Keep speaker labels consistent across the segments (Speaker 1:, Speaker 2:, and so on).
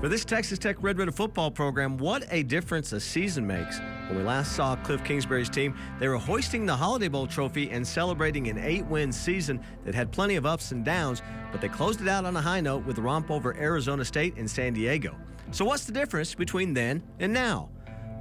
Speaker 1: For this Texas Tech Red Raider football program, what a difference a season makes. When we last saw Cliff Kingsbury's team, they were hoisting the Holiday Bowl trophy and celebrating an 8-win season that had plenty of ups and downs, but they closed it out on a high note with a romp over Arizona State and San Diego. So what's the difference between then and now?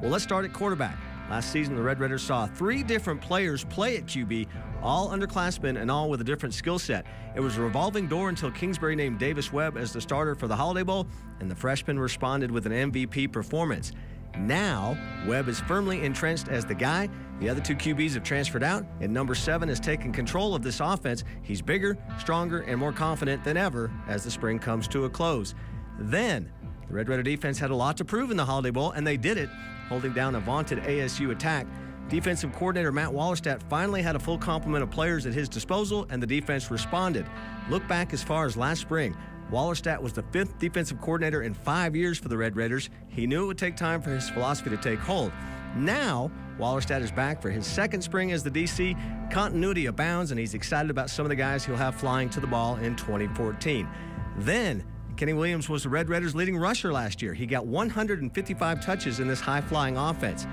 Speaker 1: Well, let's start at quarterback. Last season, the Red Raiders saw 3 different players play at QB, all underclassmen and all with a different skill set. It was a revolving door until Kingsbury named Davis Webb as the starter for the Holiday Bowl, and the freshman responded with an MVP performance. Now, Webb is firmly entrenched as the guy. The other 2 QBs have transferred out, and number 7 has taken control of this offense. He's bigger, stronger, and more confident than ever as the spring comes to a close. Then, the Red Raider defense had a lot to prove in the Holiday Bowl, and they did it, holding down a vaunted ASU attack. Defensive coordinator Matt Wallerstadt finally had a full complement of players at his disposal, and the defense responded. Look back as far as last spring. Wallerstadt was the 5th defensive coordinator in 5 years for the Red Raiders. He knew it would take time for his philosophy to take hold. Now, Wallerstadt is back for his 2nd spring as the DC. Continuity abounds, and he's excited about some of the guys he'll have flying to the ball in 2014. Then, Kenny Williams was the Red Raiders' leading rusher last year. He got 155 touches in this high-flying offense.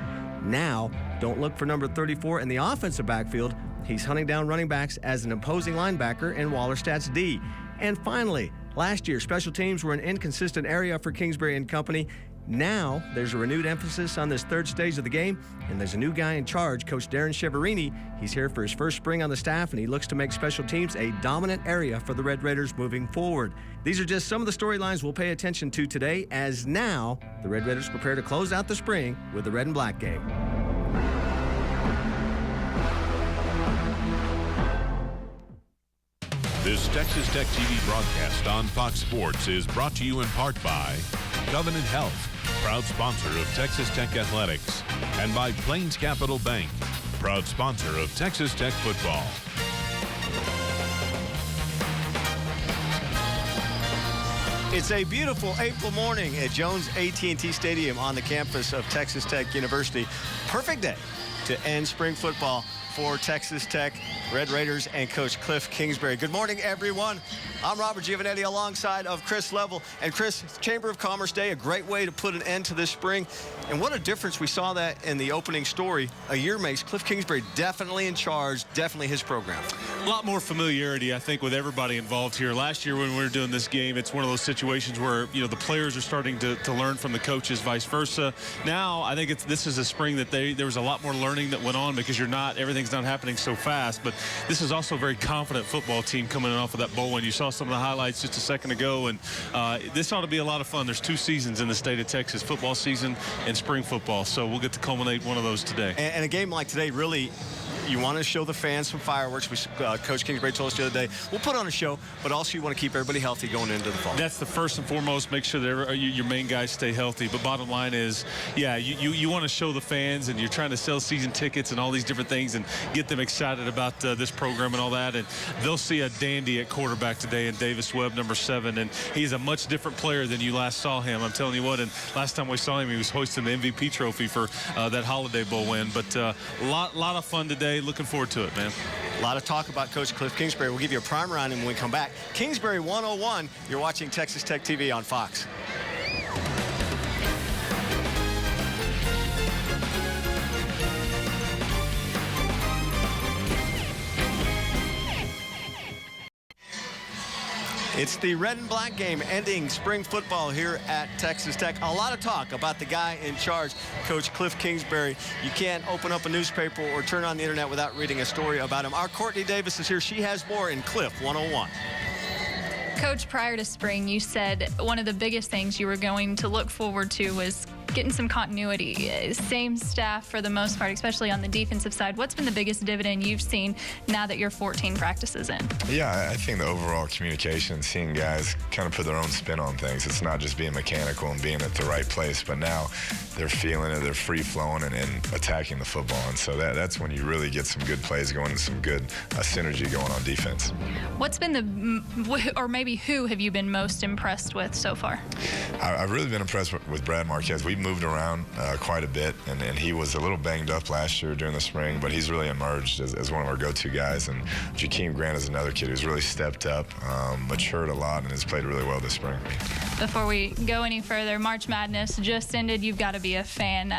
Speaker 1: Now, don't look for number 34 in the offensive backfield. He's hunting down running backs as an imposing linebacker in Wallerstadt's D. And finally, last year, special teams were an inconsistent area for Kingsbury and company. Now, there's a renewed emphasis on this 3rd stage of the game, and there's a new guy in charge, Coach Darren Cheverini. He's here for his 1st spring on the staff, and he looks to make special teams a dominant area for the Red Raiders moving forward. These are just some of the storylines we'll pay attention to today, as now the Red Raiders prepare to close out the spring with the Red and Black game.
Speaker 2: This Texas Tech TV broadcast on Fox Sports is brought to you in part by Covenant Health, proud sponsor of Texas Tech Athletics, and by Plains Capital Bank, proud sponsor of Texas Tech football.
Speaker 1: It's a beautiful April morning at Jones AT&T Stadium on the campus of Texas Tech University. Perfect day to end spring football for Texas Tech Red Raiders and Coach Cliff Kingsbury. Good morning, everyone. I'm Robert Giovanetti alongside of Chris Level. And Chris, Chamber of Commerce Day, a great way to put an end to this spring. And what a difference we saw that in the opening story. A year makes Cliff Kingsbury definitely in charge, definitely his program.
Speaker 3: A lot more familiarity, I think, with everybody involved here. Last year when we were doing this game, it's one of those situations where, you know, the players are starting to learn from the coaches, vice versa. Now, I think this is a spring that there was a lot more learning that went on because everything's not happening so fast. But this is also a very confident football team coming off of that bowl win. You saw some of the highlights just a second ago, and this ought to be a lot of fun. There's 2 seasons in the state of Texas, football season and spring football, so we'll get to culminate one of those today.
Speaker 1: And a game like today, really, you want to show the fans some fireworks. Coach Kingsbury told us the other day, we'll put on a show, but also you want to keep everybody healthy going into the fall.
Speaker 3: That's the first and foremost. Make sure that your main guys stay healthy. But bottom line is, yeah, you want to show the fans, and you're trying to sell season tickets and all these different things and get them excited about this program and all that. And they'll see a dandy at quarterback today in Davis Webb, number 7. And he's a much different player than you last saw him. I'm telling you what, and last time we saw him, he was hoisting the MVP trophy for that Holiday Bowl win. But a lot of fun today. Looking forward to it, man.
Speaker 1: A lot of talk about Coach Cliff Kingsbury. We'll give you a primer on him when we come back. Kingsbury 101. You're watching Texas Tech TV on Fox. It's the red and black game ending spring football here at Texas Tech. A lot of talk about the guy in charge, Coach Cliff Kingsbury. You can't open up a newspaper or turn on the internet without reading a story about him. Our Courtney Davis is here. She has more in Cliff 101.
Speaker 4: Coach, prior to spring, you said one of the biggest things you were going to look forward to was getting some continuity. Same staff for the most part, especially on the defensive side. What's been the biggest dividend you've seen now that you're 14 practices in?
Speaker 5: Yeah, I think the overall communication, seeing guys kind of put their own spin on things. It's not just being mechanical and being at the right place, but now they're feeling it, they're free-flowing and attacking the football. And so that's when you really get some good plays going and some good synergy going on defense.
Speaker 4: What's been or maybe who have you been most impressed with so far?
Speaker 5: I've really been impressed with Brad Marquez. We've moved around quite a bit, and he was a little banged up last year during the spring, but he's really emerged as one of our go-to guys. And Jakeem Grant is another kid who's really stepped up, matured a lot, and has played really well this spring.
Speaker 4: Before we go any further, March Madness just ended. You've got to be a fan.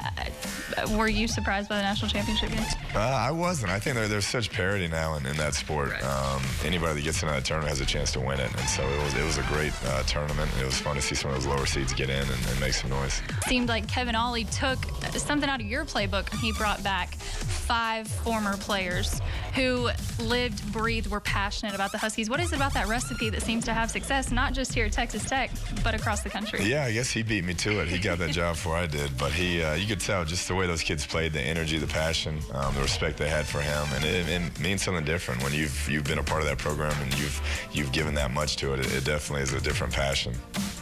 Speaker 4: Were you surprised by the national championship game?
Speaker 5: I wasn't. I think there's such parity now in that sport.
Speaker 4: Right.
Speaker 5: Anybody that gets into that tournament has a chance to win it, and so it was a great tournament. It was fun to see some of those lower seeds get in and make some noise.
Speaker 4: Seemed like Kevin Ollie took something out of your playbook and he brought back 5 former players who lived, breathed, were passionate about the Huskies. What is it about that recipe that seems to have success, not just here at Texas Tech, but across the country?
Speaker 5: Yeah, I guess he beat me to it. He got that job before I did, but you could tell just the way those kids played, the energy, the passion, the respect they had for him, and it means something different when you've been a part of that program and you've given that much to it. It definitely is a different passion.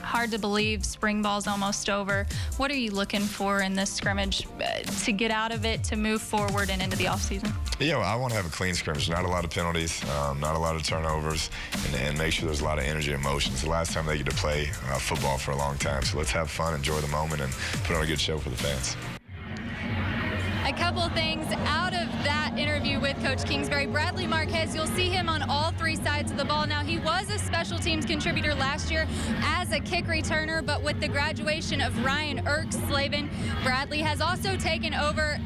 Speaker 4: Hard to believe spring ball's almost over. What are you looking for in this scrimmage to get out of it, to move forward and into the offseason?
Speaker 5: Yeah, well, I want to have a clean scrimmage, not a lot of penalties, not a lot of turnovers, and make sure there's a lot of energy and emotion. It's the last time they get to play football for a long time, so let's have fun, enjoy the moment, and put on a good show for the fans.
Speaker 4: A couple things out of that interview with Coach Kingsbury. Bradley Marquez, you'll see him on all 3 sides of the ball. Now, he was a special teams contributor last year as a kick returner, but with the graduation of Ryan Erkslavin, Bradley has also taken over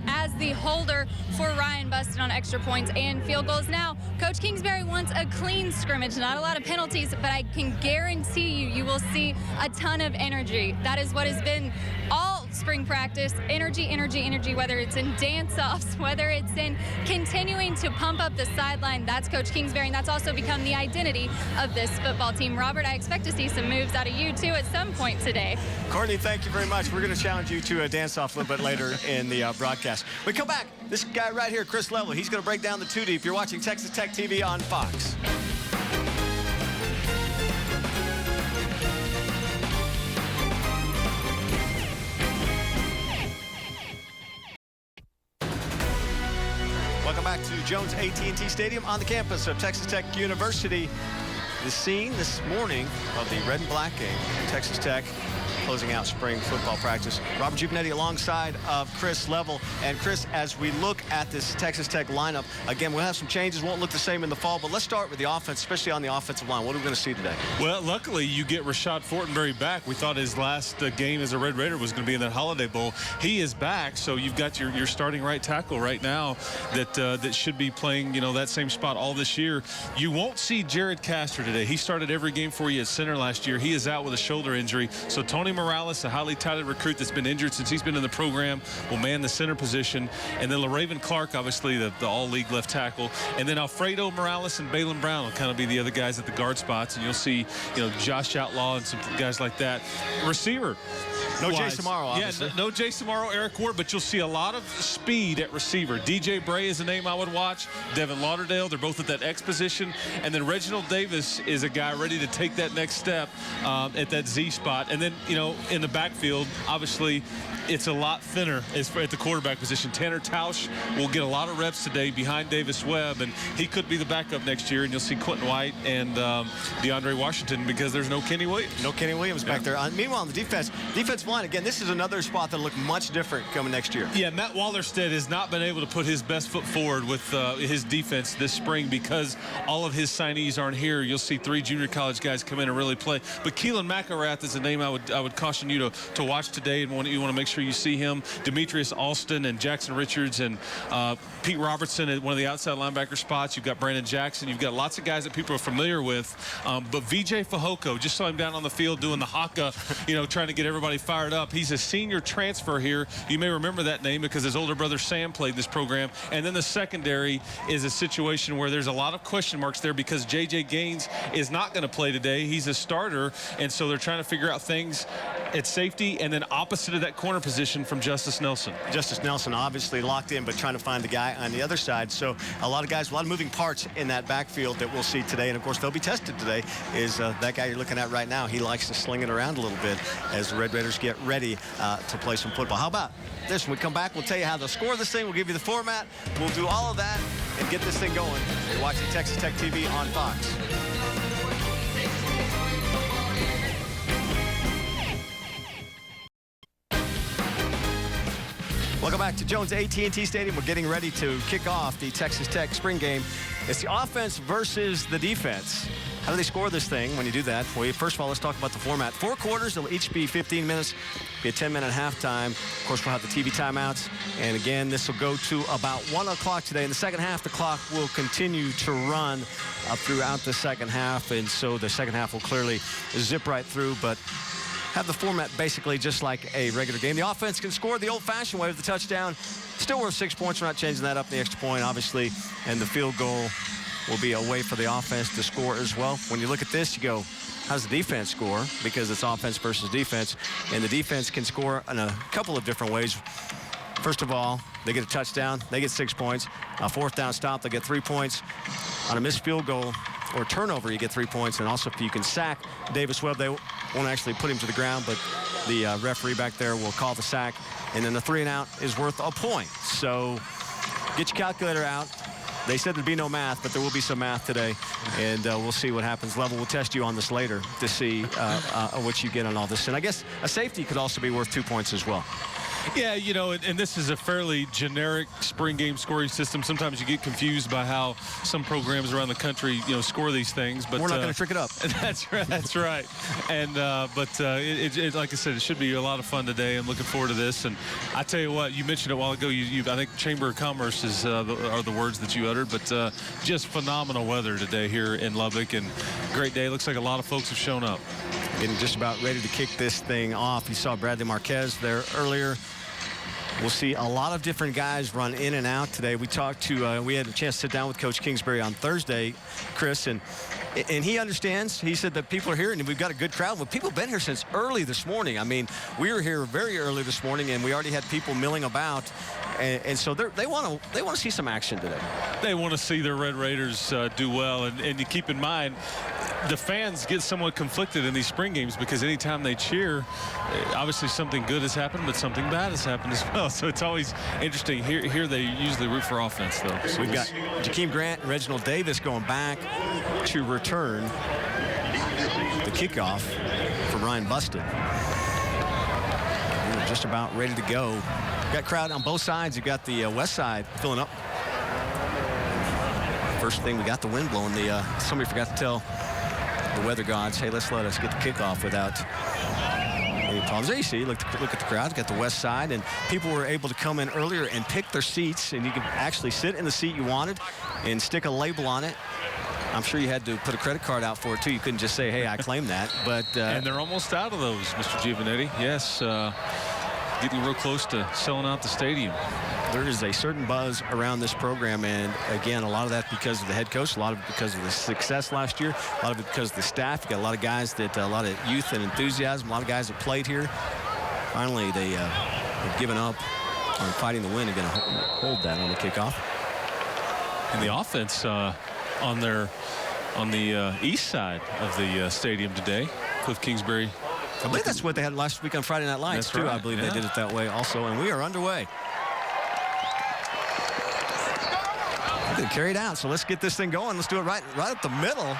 Speaker 4: as the holder for Ryan Buston on extra points and field goals. Now, Coach Kingsbury wants a clean scrimmage, not a lot of penalties, but I can guarantee you will see a ton of energy. That is what has been all spring practice. Energy, energy, energy, whether it's in dance-offs, whether it's in continuing to pump up the sideline. That's Coach Kingsbury, and that's also become the identity of this football team. Robert, I expect to see some moves out of you, too, at some point today.
Speaker 1: Courtney, thank you very much. We're going to challenge you to a dance-off a little bit later in the broadcast. We come back. This guy right here, Chris Level, he's going to break down the 2 deep. You're watching Texas Tech TV on Fox. Welcome back to Jones AT&T Stadium on the campus of Texas Tech University. The scene this morning of the red and black game, Texas Tech closing out spring football practice. Robert Giovanetti alongside of Chris Level. And Chris, as we look at this Texas Tech lineup, again, we'll have some changes. Won't look the same in the fall, but let's start with the offense, especially on the offensive line. What are we going to see today?
Speaker 3: Well, luckily, you get Rashad Fortenberry back. We thought his last game as a Red Raider was going to be in that Holiday Bowl. He is back, so you've got your starting right tackle right now that should be playing, that same spot all this year. You won't see Jared Castor today. He started every game for you at center last year. He is out with a shoulder injury. So Tony Morales, a highly touted recruit that's been injured since he's been in the program, will man the center position. And then LaRaven Clark, obviously the all-league left tackle. And then Alfredo Morales and Balin Brown will kind of be the other guys at the guard spots. And you'll see, Josh Outlaw and some guys like that. Receiver.
Speaker 1: No Jay Samaro, obviously.
Speaker 3: Yeah, no Jay Samaro, Eric Ward, but you'll see a lot of speed at receiver. DJ Bray is a name I would watch. Devin Lauderdale, they're both at that X position. And then Reginald Davis is a guy ready to take that next step at that Z spot. And then, in the backfield, obviously, it's a lot thinner at the quarterback position. Tanner Tausch will get a lot of reps today behind Davis Webb, and he could be the backup next year. And you'll see Quentin White and DeAndre Washington because there's no Kenny Williams.
Speaker 1: No Kenny Williams back there. Meanwhile, on the defensive line, again, this is another spot that'll look much different coming next year.
Speaker 3: Yeah, Matt Wallerstedt has not been able to put his best foot forward with his defense this spring because all of his signees aren't here. You'll see 3 junior college guys come in and really play. But Keelan McElrath is a name I would caution you to watch today, and you want to make sure you see him. Demetrius Alston and Jackson Richards and Pete Robertson at one of the outside linebacker spots. You've got Brandon Jackson. You've got lots of guys that people are familiar with. But VJ Fajoko, just saw him down on the field doing the haka, trying to get everybody fired up. He's a senior transfer here. You may remember that name because his older brother Sam played this program. And then the secondary is a situation where there's a lot of question marks there because J.J. Gaines is not going to play today. He's a starter, and so they're trying to figure out things at safety, and then opposite of that corner position from Justice Nelson.
Speaker 1: Justice Nelson obviously locked in, but trying to find the guy on the other side. So a lot of guys, a lot of moving parts in that backfield that we'll see today. And, of course, they'll be tested today is that guy you're looking at right now. He likes to sling it around a little bit as the Red Raiders get ready to play some football. How about this? When we come back, we'll tell you how to score this thing. We'll give you the format. We'll do all of that and get this thing going. You're watching Texas Tech TV on Fox. Welcome back to Jones AT&T Stadium. We're getting ready to kick off the Texas Tech spring game. It's the offense versus the defense. How do they score this thing when you do that? Well, first of all, let's talk about the format. 4 quarters, they'll each be 15 minutes, be a 10-minute halftime. Of course, we'll have the TV timeouts. And again, this will go to about 1 o'clock today. In the second half, the clock will continue to run throughout the second half. And so the second half will clearly zip right through, but have the format basically just like a regular game. The offense can score the old-fashioned way with the touchdown. Still worth 6 points. We're not changing that up. The extra point, obviously, and the field goal will be a way for the offense to score as well. When you look at this, you go, how's the defense score? Because it's offense versus defense, and the defense can score in a couple of different ways. First of all, they get a touchdown, they get 6 points. A fourth down stop, they get 3 points. On a missed field goal or turnover, you get 3 points. And also, if you can sack Davis Webb, they won't actually put him to the ground, but the referee back there will call the sack. And then the 3-and-out is worth a point. So get your calculator out. They said there'd be no math, but there will be some math today, and we'll see what happens. Level will test you on this later to see what you get on all this. And I guess a safety could also be worth 2 points as well.
Speaker 3: Yeah, you know, and this is a fairly generic spring game scoring system. Sometimes you get confused by how some programs around the country, you know, score these things. But
Speaker 1: we're not going to trick it up.
Speaker 3: That's right. That's right. And like I said, it should be a lot of fun today. I'm looking forward to this. And I tell you what, you mentioned it a while ago. I think Chamber of Commerce are the words that you uttered. But just phenomenal weather today here in Lubbock, and great day. Looks like a lot of folks have shown up.
Speaker 1: Getting just about ready to kick this thing off. You saw Bradley Marquez there earlier. We'll see a lot of different guys run in and out today. We talked to, we had a chance to sit down with Coach Kingsbury on Thursday, Chris, and he understands. He said that people are here, and we've got a good crowd. Well, people have been here since early this morning. I mean, we were here very early this morning, and we already had people milling about, and so they want to see some action today.
Speaker 3: They want to see their Red Raiders do well, and you keep in mind, the fans get somewhat conflicted in these spring games because anytime they cheer, obviously something good has happened, but something bad has happened as well. So it's always interesting. Here they usually root for offense, though. So
Speaker 1: we've got Jakeem Grant and Reginald Davis going back to return the kickoff for Ryan Busted. We're just about ready to go. We've got crowd on both sides. You've got the west side filling up. First thing, we got the wind blowing. Somebody forgot to tell the weather gods, hey, let us get the kickoff without any problems. There you see, look at the crowd. Got the west side, and people were able to come in earlier and pick their seats, and you could actually sit in the seat you wanted and stick a label on it. I'm sure you had to put a credit card out for it, too. You couldn't just say, hey, I claim that. But
Speaker 3: and they're almost out of those, Mr. Giovanetti. Yes, getting real close to selling out the stadium.
Speaker 1: There is a certain buzz around this program, and again, a lot of that because of the head coach, a lot of it because of the success last year, a lot of it because of the staff. You got a lot of guys that, a lot of youth and enthusiasm, a lot of guys that played here. Finally, they have given up on fighting the win and going to hold that on the kickoff.
Speaker 3: And the offense on the east side of the stadium today, Cliff Kingsbury.
Speaker 1: I believe that's what they had last week on Friday Night Lights, too. Right. I believe they did it that way also, and we are underway. We're going to carry it out, so let's get this thing going. Let's do it right up the middle.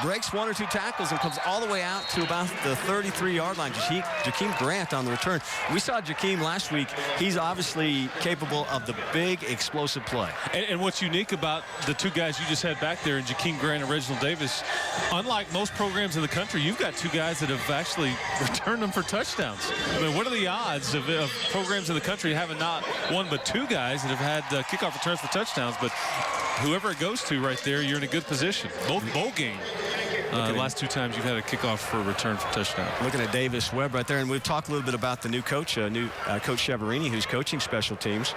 Speaker 1: Breaks 1 or 2 tackles and comes all the way out to about the 33-yard line. Jakeem Grant on the return. We saw Jakeem last week. He's obviously capable of the big, explosive play.
Speaker 3: And what's unique about the 2 guys you just had back there, and Jakeem Grant and Reginald Davis, unlike most programs in the country, you've got 2 guys that have actually returned them for touchdowns. I mean, what are the odds of programs in the country having not 1 but 2 guys that have had kickoff returns for touchdowns? But whoever it goes to right there, you're in a good position. Both bowl game. Last 2 times you've had a kickoff for a return for touchdown.
Speaker 1: Looking at Davis Webb right there, and we've talked a little bit about the new coach, Coach Chavarini, who's coaching special teams.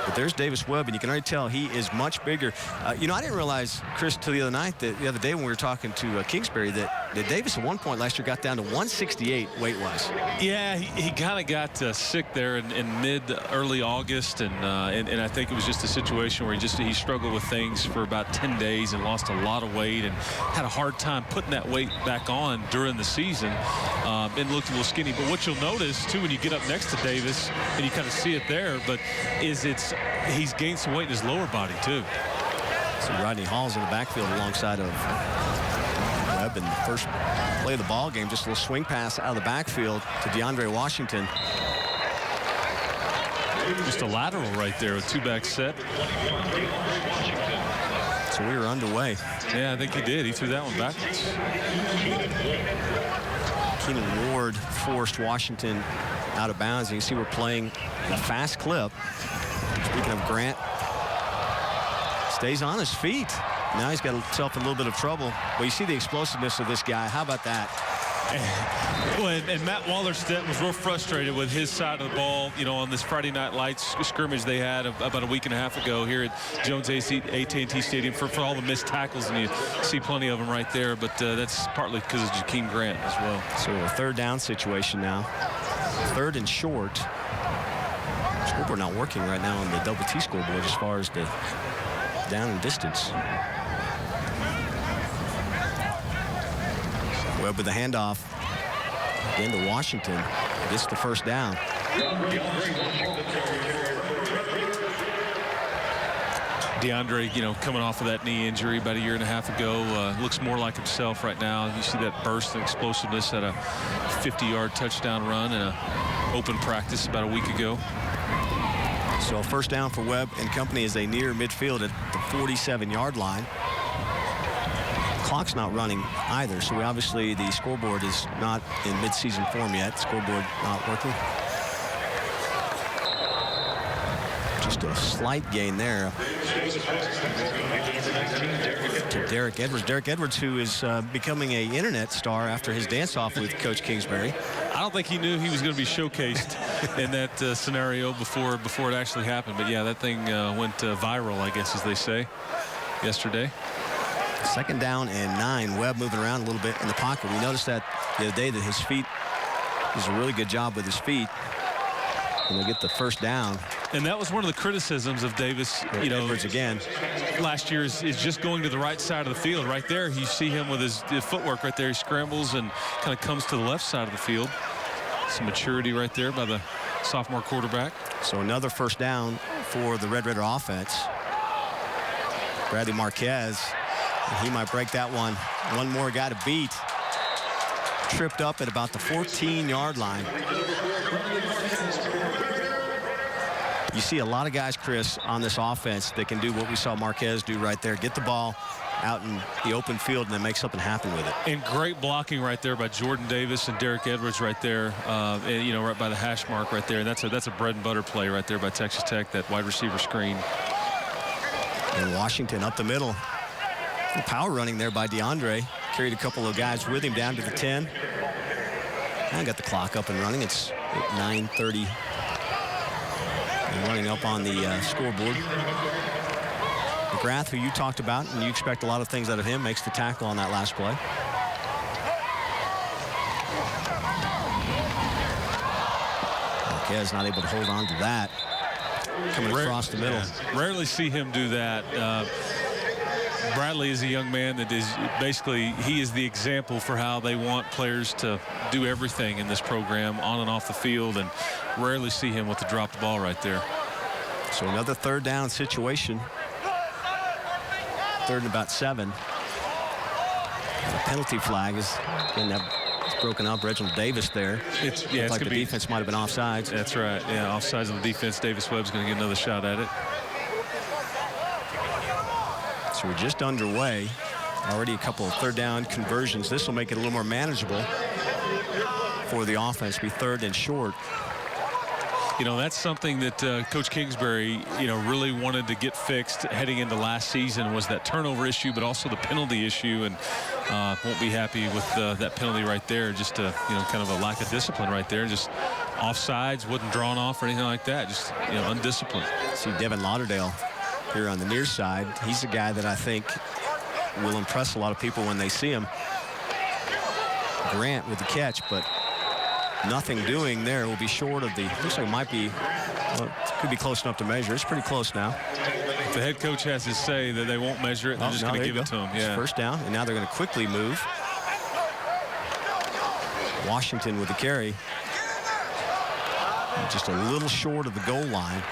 Speaker 1: But there's Davis Webb, and you can already tell he is much bigger. You know, I didn't realize, Chris, till the other night, that the other day when we were talking to Kingsbury, that Davis at one point last year got down to 168 weight-wise.
Speaker 3: Yeah, he kind of got sick there in early August, and I think it was just a situation where he struggled with things for about 10 days and lost a lot of weight and had a hard time putting that weight back on during the season, and looked a little skinny. But what you'll notice, too, when you get up next to Davis, and you kind of see it there, but he's gained some weight in his lower body, too.
Speaker 1: So Rodney Hall's in the backfield alongside of Webb in the first play of the ball game. Just a little swing pass out of the backfield to DeAndre Washington.
Speaker 3: Just a lateral right there with two-back set.
Speaker 1: So we were underway.
Speaker 3: Yeah, I think he did. He threw that one backwards.
Speaker 1: Keenan Ward forced Washington out of bounds. You can see we're playing a fast clip. Speaking of Grant, stays on his feet. Now he's got himself in a little bit of trouble. Well, you see the explosiveness of this guy. How about that?
Speaker 3: Well, and Matt Wallerstedt was real frustrated with his side of the ball, you know, on this Friday Night Lights scrimmage they had about a week and a half ago here at Jones AT&T Stadium for all the missed tackles, and you see plenty of them right there, but that's partly because of Jakeem Grant as well.
Speaker 1: So a third down situation now. Third and short. Scoreboard not working right now on the double T scoreboard as far as the down and distance. Webb with the handoff. Again to Washington. Gets the first down.
Speaker 3: DeAndre, you know, coming off of that knee injury about a year and a half ago, looks more like himself right now. You see that burst and explosiveness at a 50-yard touchdown run in an open practice about a week ago.
Speaker 1: So first down for Webb and company as they near midfield at the 47-yard line. Clock's not running either, so obviously the scoreboard is not in midseason form yet. Scoreboard not working. Just a slight gain there to Derek Edwards. Derek Edwards, who is becoming an internet star after his dance-off with Coach Kingsbury.
Speaker 3: I don't think he knew he was going to be showcased in that scenario before it actually happened. But yeah, that thing went viral, I guess, as they say, yesterday.
Speaker 1: Second down and 9. Webb moving around a little bit in the pocket. We noticed that the other day that his feet, does a really good job with his feet. And they'll get the first down.
Speaker 3: And that was one of the criticisms of Davis, you know,
Speaker 1: Edwards again.
Speaker 3: Last year is just going to the right side of the field. Right there, you see him with his footwork right there. He scrambles and kind of comes to the left side of the field. Some maturity right there by the sophomore quarterback.
Speaker 1: So another first down for the Red Raider offense. Bradley Marquez, he might break that one. One more guy to beat. Tripped up at about the 14-yard line. You see a lot of guys, Chris, on this offense that can do what we saw Marquez do right there. Get the ball out in the open field and then make something happen with it.
Speaker 3: And great blocking right there by Jordan Davis and Derek Edwards right there, and, you know, right by the hash mark right there. And that's a bread and butter play right there by Texas Tech, that wide receiver screen.
Speaker 1: And Washington up the middle. Some power running there by DeAndre. Carried a couple of guys with him down to the 10. Now got the clock up and running. It's 9:30. And running up on the scoreboard. McGrath, who you talked about, and you expect a lot of things out of him, makes the tackle on that last play. Marquez not able to hold on to that. Coming across the middle.
Speaker 3: Yeah. Rarely see him do that. Bradley is a young man that is basically, he is the example for how they want players to do everything in this program on and off the field, and rarely see him with the drop the ball right there.
Speaker 1: So another third down situation. Third and about 7. And a penalty flag is again, it's broken up. Reginald Davis there.
Speaker 3: It's
Speaker 1: like the defense might have been offsides.
Speaker 3: That's right. Yeah, offsides on the defense. Davis Webb's going to get another shot at it.
Speaker 1: So we're just underway. Already a couple of third down conversions. This will make it a little more manageable for the offense. Be third and short.
Speaker 3: You know, that's something that Coach Kingsbury, you know, really wanted to get fixed heading into last season, was that turnover issue, but also the penalty issue, and won't be happy with that penalty right there. Just you know, kind of a lack of discipline right there. Just offsides, wasn't drawn off or anything like that. Just, you know, undisciplined.
Speaker 1: See Devin Lauderdale here on the near side. He's a guy that I think will impress a lot of people when they see him. Grant with the catch, but nothing doing there. Will be short of the, looks like it might be, well, it could be close enough to measure. It's pretty close now.
Speaker 3: If the head coach has to say that they won't measure it, they're just going to give it to him. Yeah.
Speaker 1: First down, and now they're going to quickly move. Washington with the carry. Just a little short of the goal line.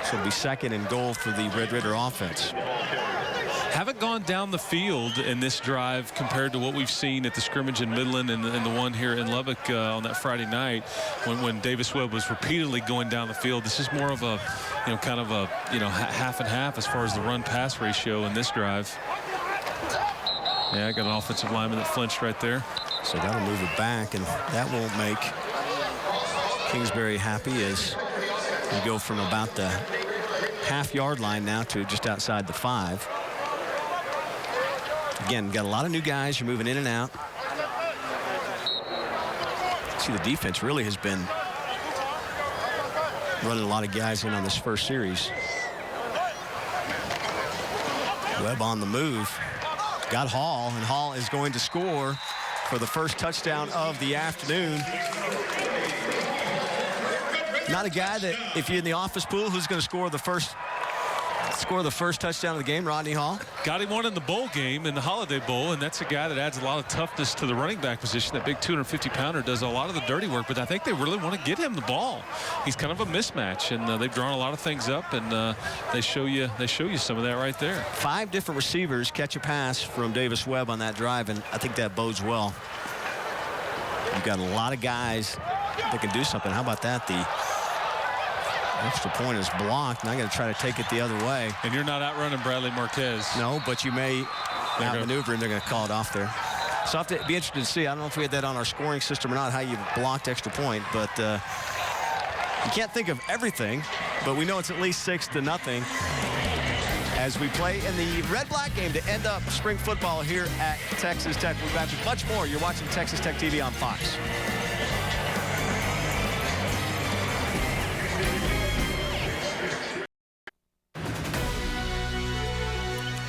Speaker 1: So it'll be second and goal for the Red Raider offense.
Speaker 3: haven't gone down the field in this drive compared to what we've seen at the scrimmage in Midland and the one here in Lubbock on that Friday night when Davis Webb was repeatedly going down the field. This is more of a, kind of a, half and half as far as the run-pass ratio in this drive. Yeah, I got an offensive lineman that flinched right there.
Speaker 1: So that'll move it back, and that won't make Kingsbury happy as you go from about the half-yard line now to just outside the 5. Again, got a lot of new guys. You're moving in and out. See, the defense really has been running a lot of guys in on this first series. Webb on the move. Got Hall, and Hall is going to score for the first touchdown of the afternoon. Not a guy that, if you're in the office pool, who's going to score the first touchdown of the game, Rodney Hall.
Speaker 3: Got him one in the bowl game, in the Holiday Bowl, and that's a guy that adds a lot of toughness to the running back position. That big 250-pounder does a lot of the dirty work, but I think they really want to get him the ball. He's kind of a mismatch, and they've drawn a lot of things up, and they show you some of that right there.
Speaker 1: 5 different receivers catch a pass from Davis Webb on that drive, and I think that bodes well. You've got a lot of guys that can do something. How about that? The extra point is blocked, and I got to try to take it the other way.
Speaker 3: And you're not outrunning Bradley Marquez.
Speaker 1: No, but you may outmaneuver, and they're going to call it off there. So I'll have to be interested to see. I don't know if we had that on our scoring system or not, how you blocked extra point, but you can't think of everything, but we know it's at least 6-0 as we play in the red-black game to end up spring football here at Texas Tech. We'll be back with much more. You're watching Texas Tech TV on Fox.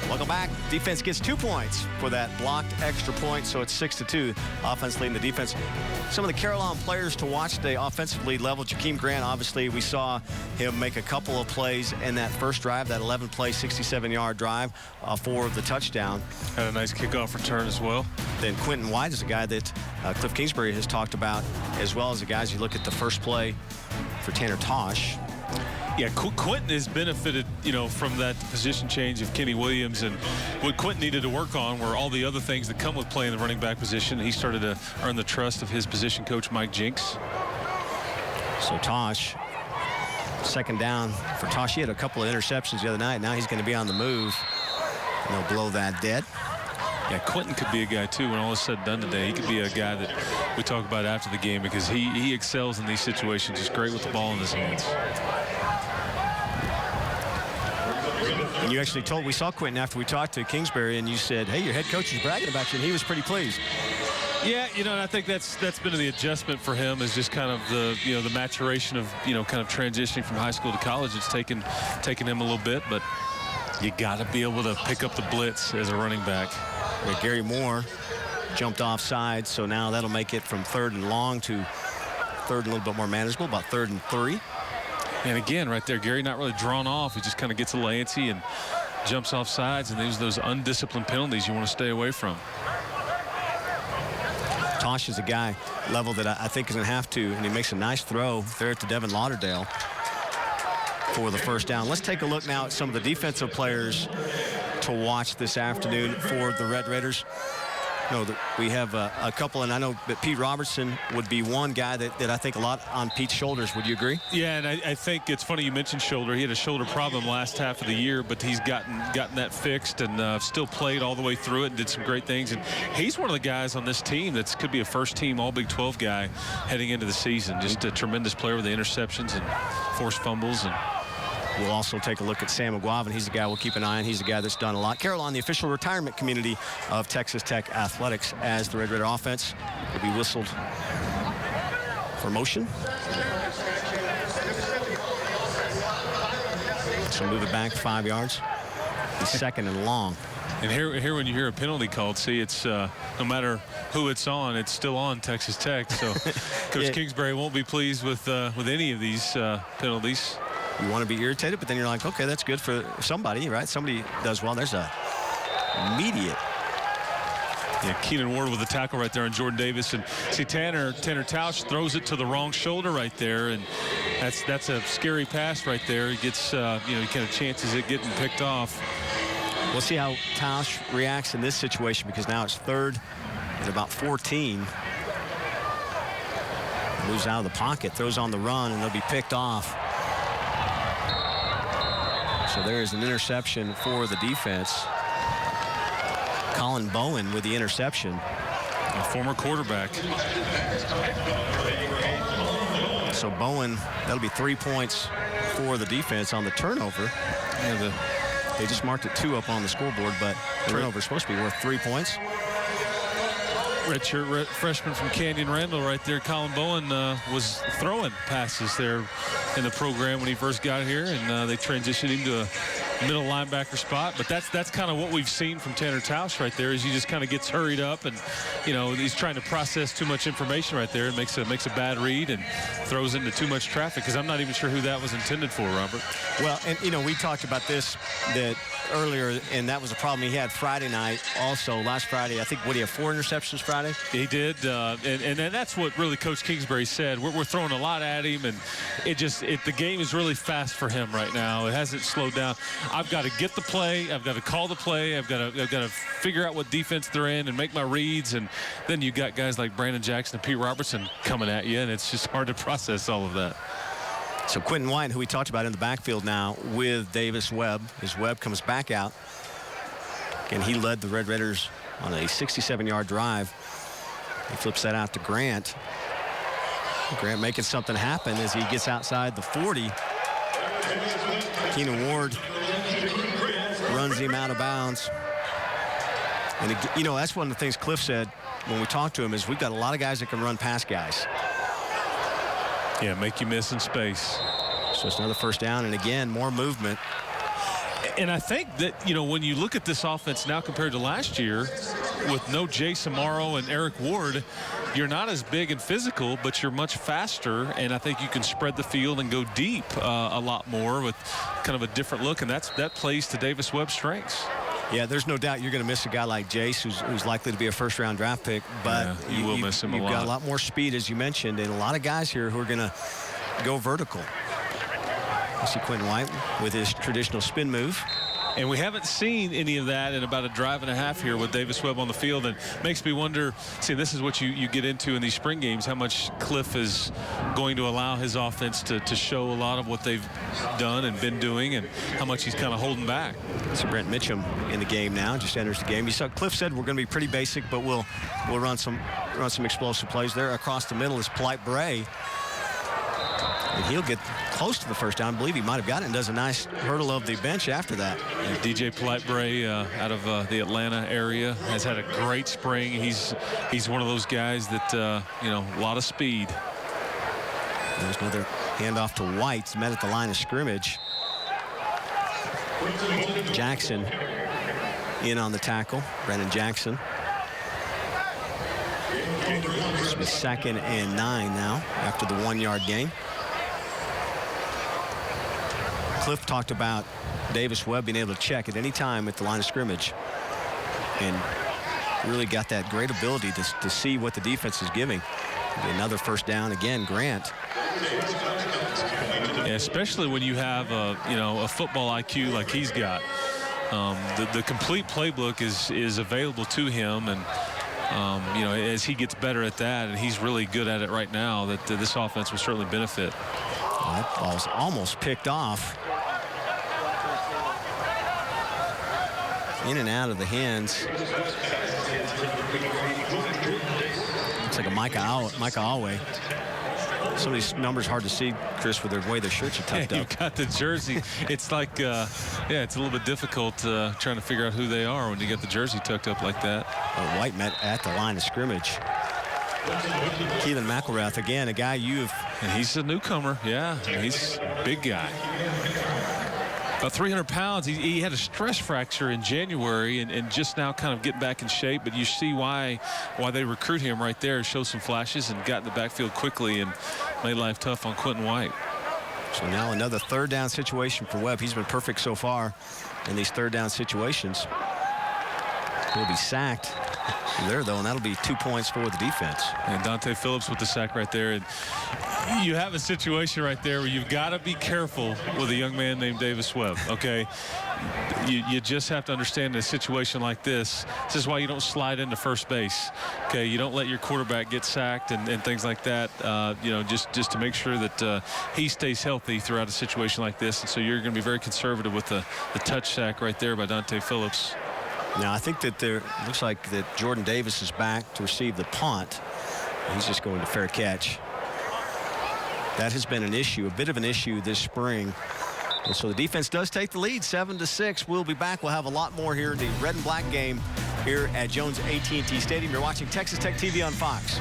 Speaker 1: Welcome back. Defense gets 2 points for that blocked extra point, so it's 6-2. Offense leading the defense. Some of the Carolina players to watch today, offensively level. Jakeem Grant, obviously, we saw him make a couple of plays in that first drive, that 11-play, 67-yard drive for the touchdown.
Speaker 3: Had a nice kickoff return as well.
Speaker 1: Then Quentin White is a guy that Cliff Kingsbury has talked about, as well as the guys you look at the first play for Tanner Tosh.
Speaker 3: Yeah, Quentin has benefited, from that position change of Kenny Williams, and what Quentin needed to work on were all the other things that come with playing the running back position. He started to earn the trust of his position coach, Mike Jinks.
Speaker 1: So Tosh, second down for Tosh. He had a couple of interceptions the other night. Now he's going to be on the move, and they'll blow that dead.
Speaker 3: Yeah, Quentin could be a guy, too, when all is said and done today. He could be a guy that we talk about after the game because he excels in these situations. He's great with the ball in his hands.
Speaker 1: And you actually we saw Quentin after we talked to Kingsbury, and you said, hey, your head coach is bragging about you, and he was pretty pleased.
Speaker 3: Yeah, and I think that's been the adjustment for him, is just kind of the the maturation of kind of transitioning from high school to college. It's taken him a little bit, but you got to be able to pick up the blitz as a running back.
Speaker 1: Yeah, Gary Moore jumped offside, so now that'll make it from 3rd and long to 3rd and a little bit more manageable, about 3rd and 3.
Speaker 3: And again, right there, Gary not really drawn off. He just kind of gets a little antsy and jumps off sides, and there's those undisciplined penalties you want to stay away from.
Speaker 1: Tosh is a guy level that I think is going to have to, and he makes a nice throw there at the Devin Lauderdale for the first down. Let's take a look now at some of the defensive players to watch this afternoon for the Red Raiders. We have a couple, and I know that Pete Robertson would be one guy that I think a lot on Pete's shoulders. Would you agree?
Speaker 3: Yeah, and I think it's funny you mentioned shoulder. He had a shoulder problem last half of the year, but he's gotten that fixed and still played all the way through it and did some great things. And he's one of the guys on this team that could be a first-team All-Big 12 guy heading into the season. Just a tremendous player with the interceptions and forced fumbles. And
Speaker 1: we'll also take a look at Sam McGuavin. He's the guy we'll keep an eye on. He's the guy that's done a lot. Carolina, the official retirement community of Texas Tech Athletics, as the Red Raider offense will be whistled for motion. So move it back 5 yards. He's 2nd and long.
Speaker 3: And here when you hear a penalty called, see, it's no matter who it's on, it's still on Texas Tech. So Coach Kingsbury won't be pleased with any of these penalties.
Speaker 1: You want to be irritated, but then you're like, okay, that's good for somebody, right? Somebody does well. There's a immediate.
Speaker 3: Yeah, Keenan Ward with the tackle right there on Jordan Davis. And see, Tanner Tausch throws it to the wrong shoulder right there, and that's a scary pass right there. He gets, he kind of chances it getting picked off.
Speaker 1: We'll see how Tausch reacts in this situation, because now it's 3rd and about 14. Moves out of the pocket, throws on the run, and they'll be picked off. So there is an interception for the defense. Colin Bowen with the interception.
Speaker 3: A former quarterback.
Speaker 1: So Bowen, that'll be 3 points for the defense on the turnover.
Speaker 3: Yeah,
Speaker 1: they just marked it 2 up on the scoreboard, but turnover is supposed to be worth 3 points.
Speaker 3: Redshirt freshman from Canyon Randall right there. Colin Bowen was throwing passes there in the program when he first got here, and they transitioned him to a middle linebacker spot. But that's kind of what we've seen from Tanner Tausch right there, is he just kind of gets hurried up, and he's trying to process too much information right there and makes a bad read and throws into too much traffic, because I'm not even sure who that was intended for, Robert.
Speaker 1: Well, and we talked about this earlier, and that was a problem he had Friday night also. Last Friday, I think, what, he had 4 interceptions Friday?
Speaker 3: He did, and that's what really Coach Kingsbury said. We're throwing a lot at him, and the game is really fast for him right now. It hasn't slowed down. I've got to get the play. I've got to call the play. I've got to figure out what defense they're in and make my reads. And then you got guys like Brandon Jackson and Pete Robertson coming at you, and it's just hard to process all of that.
Speaker 1: So Quentin White, who we talked about in the backfield now with Davis Webb, as Webb comes back out. Again, he led the Red Raiders on a 67-yard drive. He flips that out to Grant. Grant making something happen as he gets outside the 40. Keenan Ward runs him out of bounds. And, that's one of the things Cliff said when we talked to him, is we've got a lot of guys that can run past guys.
Speaker 3: Yeah, make you miss in space.
Speaker 1: So it's another first down, and again, more movement.
Speaker 3: And I think that, when you look at this offense now compared to last year, with no Jay Samaro and Eric Ward, you're not as big and physical, but you're much faster, and I think you can spread the field and go deep a lot more with kind of a different look, and that plays to Davis Webb's strengths.
Speaker 1: Yeah, there's no doubt you're going to miss a guy like Jace, who's likely to be a first-round draft pick, but
Speaker 3: yeah, you will miss him a lot.
Speaker 1: You've got a lot more speed, as you mentioned, and a lot of guys here who are going to go vertical. You see Quentin White with his traditional spin move.
Speaker 3: And we haven't seen any of that in about a drive and a half here with Davis Webb on the field, and makes me wonder, see, this is what you get into in these spring games, how much Cliff is going to allow his offense to show a lot of what they've done and been doing, and how much he's kind of holding back.
Speaker 1: So Brent Mitchum in the game now, just enters the game. You saw Cliff said we're going to be pretty basic, but we'll run some explosive plays. There across the middle is Polite Bray. And he'll get close to the first down. I believe he might have gotten it, and does a nice hurdle of the bench after that.
Speaker 3: And DJ Polite Bray out of the Atlanta area has had a great spring. He's one of those guys that, a lot of speed.
Speaker 1: There's another handoff to White. He's met at the line of scrimmage. Jackson in on the tackle. Brennan Jackson. This will be 2nd and 9 now after the 1-yard gain. Cliff talked about Davis Webb being able to check at any time at the line of scrimmage, and really got that great ability to see what the defense is giving. Another first down again, Grant.
Speaker 3: Yeah, especially when you have a football IQ like he's got. The complete playbook is available to him, and as he gets better at that, and he's really good at it right now, that this offense will certainly benefit.
Speaker 1: Well, that ball's almost picked off. In and out of the hands. Looks like a Micah Alway. Some of these numbers hard to see, Chris, with the way their shirts are tucked up.
Speaker 3: You've got the jersey. It's like, it's a little bit difficult trying to figure out who they are when you get the jersey tucked up like that.
Speaker 1: White met at the line of scrimmage. Keelan McElrath, again, a guy
Speaker 3: and he's a newcomer. Yeah, he's a big guy. About 300 pounds. He had a stress fracture in January and just now kind of getting back in shape. But you see why they recruit him right there. Show some flashes and got in the backfield quickly and made life tough on Quentin White.
Speaker 1: So now another 3rd down situation for Webb. He's been perfect so far in these 3rd down situations. He'll be sacked there, though, and that'll be 2 points for the defense.
Speaker 3: And Dante Phillips with the sack right there. And You have a situation right there where you've got to be careful with a young man named Davis Webb, okay? You just have to understand in a situation like this is why you don't slide into first base, okay? You don't let your quarterback get sacked and things like that, you know, just to make sure that he stays healthy throughout a situation like this. And so you're going to be very conservative with the touch sack right there by Dante Phillips.
Speaker 1: Now, I think that looks like that Jordan Davis is back to receive the punt. He's just going to fair catch. That has been an issue, a bit of an issue this spring. And so the defense does take the lead, 7-6. We'll be back. We'll have a lot more here in the red and black game here at Jones AT&T Stadium. You're watching Texas Tech TV on Fox.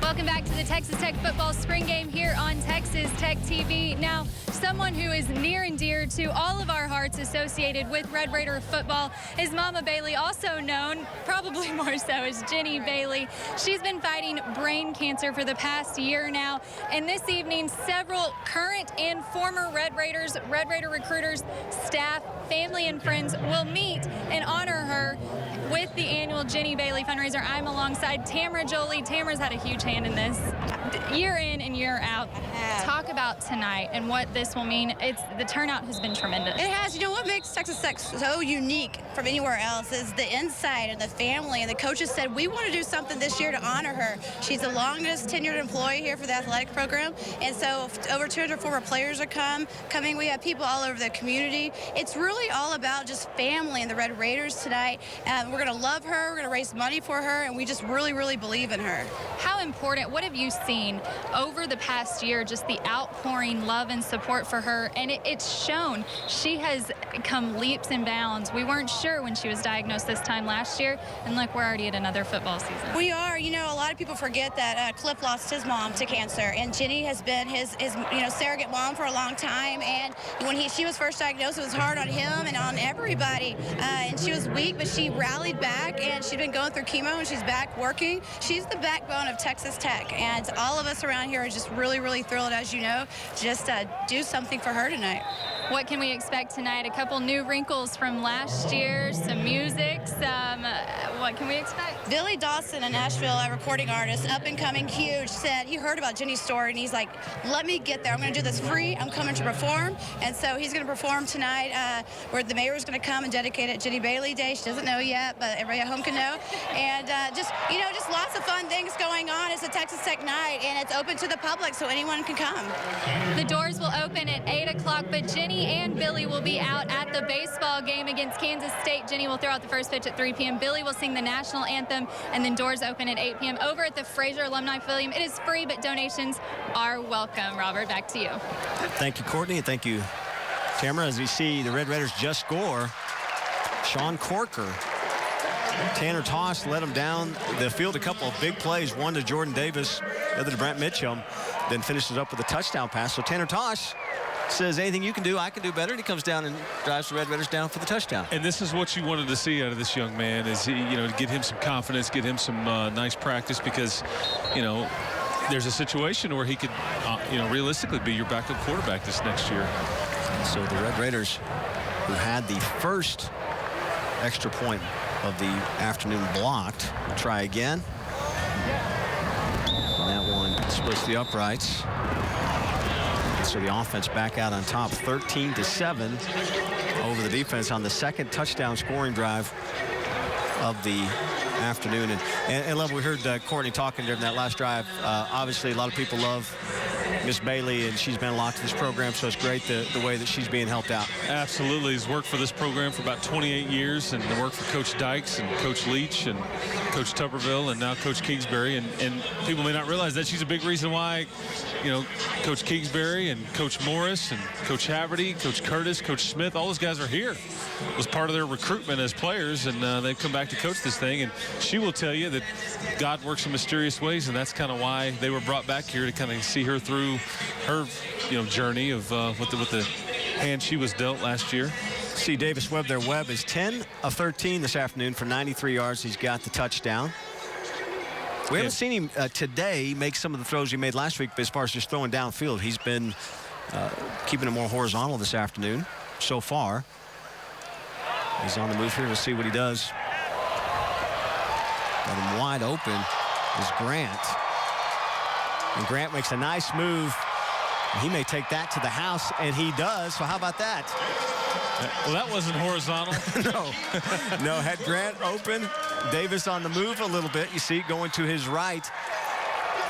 Speaker 4: Welcome back to the Texas Tech football spring game here on Texas Tech TV. Now, someone who is near and dear to all of our hearts associated with Red Raider football is Mama Bailey, also known, probably more so, as Jenny Bailey. She's been fighting brain cancer for the past year now, and this evening, several current and former Red Raiders, Red Raider recruiters, staff, family, and friends will meet and honor her with the annual Jenny Bailey fundraiser. I'm alongside Tamara Jolie. Tamara's had a huge hand in this year in and year out. Talk about tonight and what this will mean. The turnout has been tremendous.
Speaker 6: It has. You know what makes Texas Tech so unique from anywhere else is the insight and the family. And the coaches said, we want to do something this year to honor her. She's the longest tenured employee here for the athletic program. And so over 200 former players are coming. We have people all over the community. It's really all about just family and the Red Raiders tonight. We're going to love her. We're going to raise money for her. And we just really, really believe in her.
Speaker 4: How important, what have you seen over the past year, just the outpouring love and support for her? And it's shown. She has come leaps and bounds. We weren't sure when she was diagnosed this time last year, and look, we're already at another football season.
Speaker 6: We are. You know, a lot of people forget that Cliff lost his mom to cancer, and Jenny has been his surrogate mom for a long time. And when she was first diagnosed, it was hard on him and on everybody. And she was weak, but she rallied back, and she's been going through chemo, and she's back working. She's the backbone of Texas Tech, and all of us around here are just really, really thrilled, as you know, just do something for her tonight.
Speaker 4: What can we expect tonight? A couple new wrinkles from last year, some music, what can we expect?
Speaker 6: Billy Dawson, a Nashville recording artist, up and coming, huge, said he heard about Jenny's story, and he's like, let me get there. I'm going to do this free. I'm coming to perform. And so he's going to perform tonight where the mayor is going to come and dedicate it Jenny Bailey Day. She doesn't know yet, but everybody at home can know. And just lots of fun things going on. It's a Texas Tech night, and it's open to the public, so anyone can come.
Speaker 4: The doors will open at 8 o'clock, but Jenny and Billy will be out at the baseball game against Kansas State. Jenny will throw out the first pitch at 3 p.m. Billy will sing the national anthem, and then doors open at 8 p.m. over at the Fraser Alumni Pavilion. It is free, but donations are welcome. Robert, back to you.
Speaker 1: Thank you, Courtney, and thank you, Tamara. As we see the Red Raiders just score, Sean Corker. Tanner Toss led him down the field, a couple of big plays, one to Jordan Davis, the other to Brent Mitchum, then finishes up with a touchdown pass. So Tanner Toss says, anything you can do, I can do better. And he comes down and drives the Red Raiders down for the touchdown.
Speaker 3: And this is what you wanted to see out of this young man, is to get him some confidence, get him some nice practice, because, there's a situation where he could, realistically be your backup quarterback this next year.
Speaker 1: So the Red Raiders, who had the first extra point of the afternoon blocked, will try again. And that one splits the uprights. So the offense back out on top, 13-7 over the defense on the second touchdown scoring drive of the afternoon. And Love, we heard Courtney talking during that last drive. Obviously, a lot of people love Miss Bailey, and she's been a lot to this program, so it's great the way that she's being helped out.
Speaker 3: Absolutely. He's worked for this program for about 28 years, and worked for Coach Dykes and Coach Leach and Coach Tuberville and now Coach Kingsbury. And people may not realize that she's a big reason why, Coach Kingsbury and Coach Morris and Coach Haverty, Coach Curtis, Coach Smith, all those guys are here. It was part of their recruitment as players, and they've come back to coach this thing. And she will tell you that God works in mysterious ways, and that's kind of why they were brought back here, to kind of see her through her journey of with the hand she was dealt last year.
Speaker 1: See Davis Webb there. Webb is 10 of 13 this afternoon for 93 yards. He's got the touchdown. We haven't seen him today make some of the throws he made last week, but as far as just throwing downfield, he's been keeping it more horizontal this afternoon so far. He's on the move here. We'll see what he does. Got him wide open is Grant. And Grant makes a nice move. He may take that to the house, and he does. So how about that?
Speaker 3: Well, that wasn't horizontal.
Speaker 1: No, had Grant open. Davis on the move a little bit. You see, going to his right.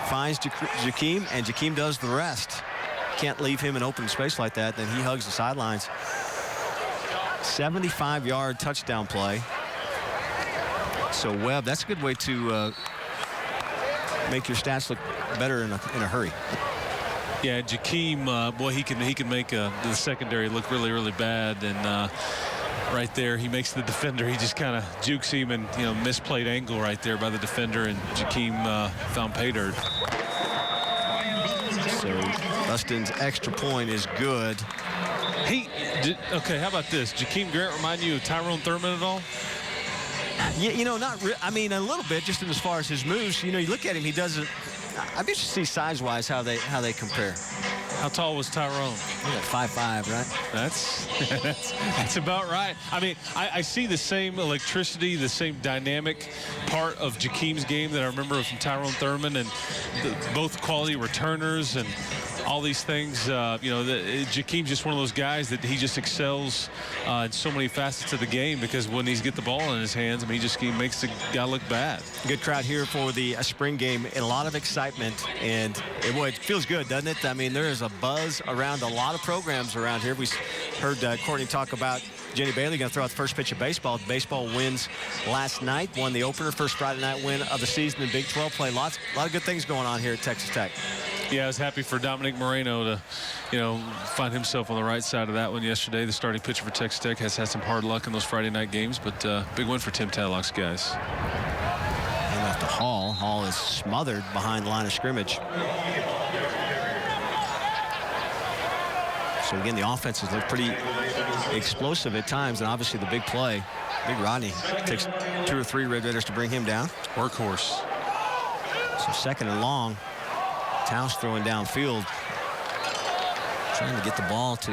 Speaker 1: Finds Jakeem, and Jakeem does the rest. Can't leave him in open space like that. Then he hugs the sidelines. 75-yard touchdown play. So Webb, that's a good way to make your stats look better in a hurry.
Speaker 3: Yeah, Jakeem, boy, he can make the secondary look really, really bad. And right there, he makes the defender. He just kind of jukes him, and misplayed angle right there by the defender, and Jakeem found pay dirt.
Speaker 1: So Buston's extra point is good.
Speaker 3: Okay, how about this? Jakeem Grant remind you of Tyrone Thurman at all?
Speaker 1: Yeah, not really. I mean, a little bit, just in as far as his moves. You look at him, he doesn't. I'm interested to see size-wise how they compare.
Speaker 3: How tall was Tyrone?
Speaker 1: 5'5", right?
Speaker 3: That's about right. I mean, I see the same electricity, the same dynamic part of Jakeem's game that I remember from Tyrone Thurman, and both quality returners and all these things. Jakeem's just one of those guys that he just excels in so many facets of the game, because when he's get the ball in his hands, I mean, he makes the guy look bad. Good crowd here for the spring game, and a lot of excitement, and it feels good, doesn't it? I mean, there is a buzz around a lot of programs around here. We heard Courtney talk about Jenny Bailey going to throw out the first pitch of baseball. Baseball wins last night, won the opener, first Friday night win of the season in Big 12 play. A lot of good things going on here at Texas Tech. Yeah, I was happy for Dominic Moreno to, find himself on the right side of that one yesterday. The starting pitcher for Texas Tech has had some hard luck in those Friday night games, but big win for Tim Tadlock's guys. And off to Hall. Hall is smothered behind the line of scrimmage. So again, the offenses look pretty explosive at times, and obviously the big play. Big Rodney takes 2 or 3 Red Raiders to bring him down. Workhorse. So second and long. Taus throwing downfield, trying to get the ball to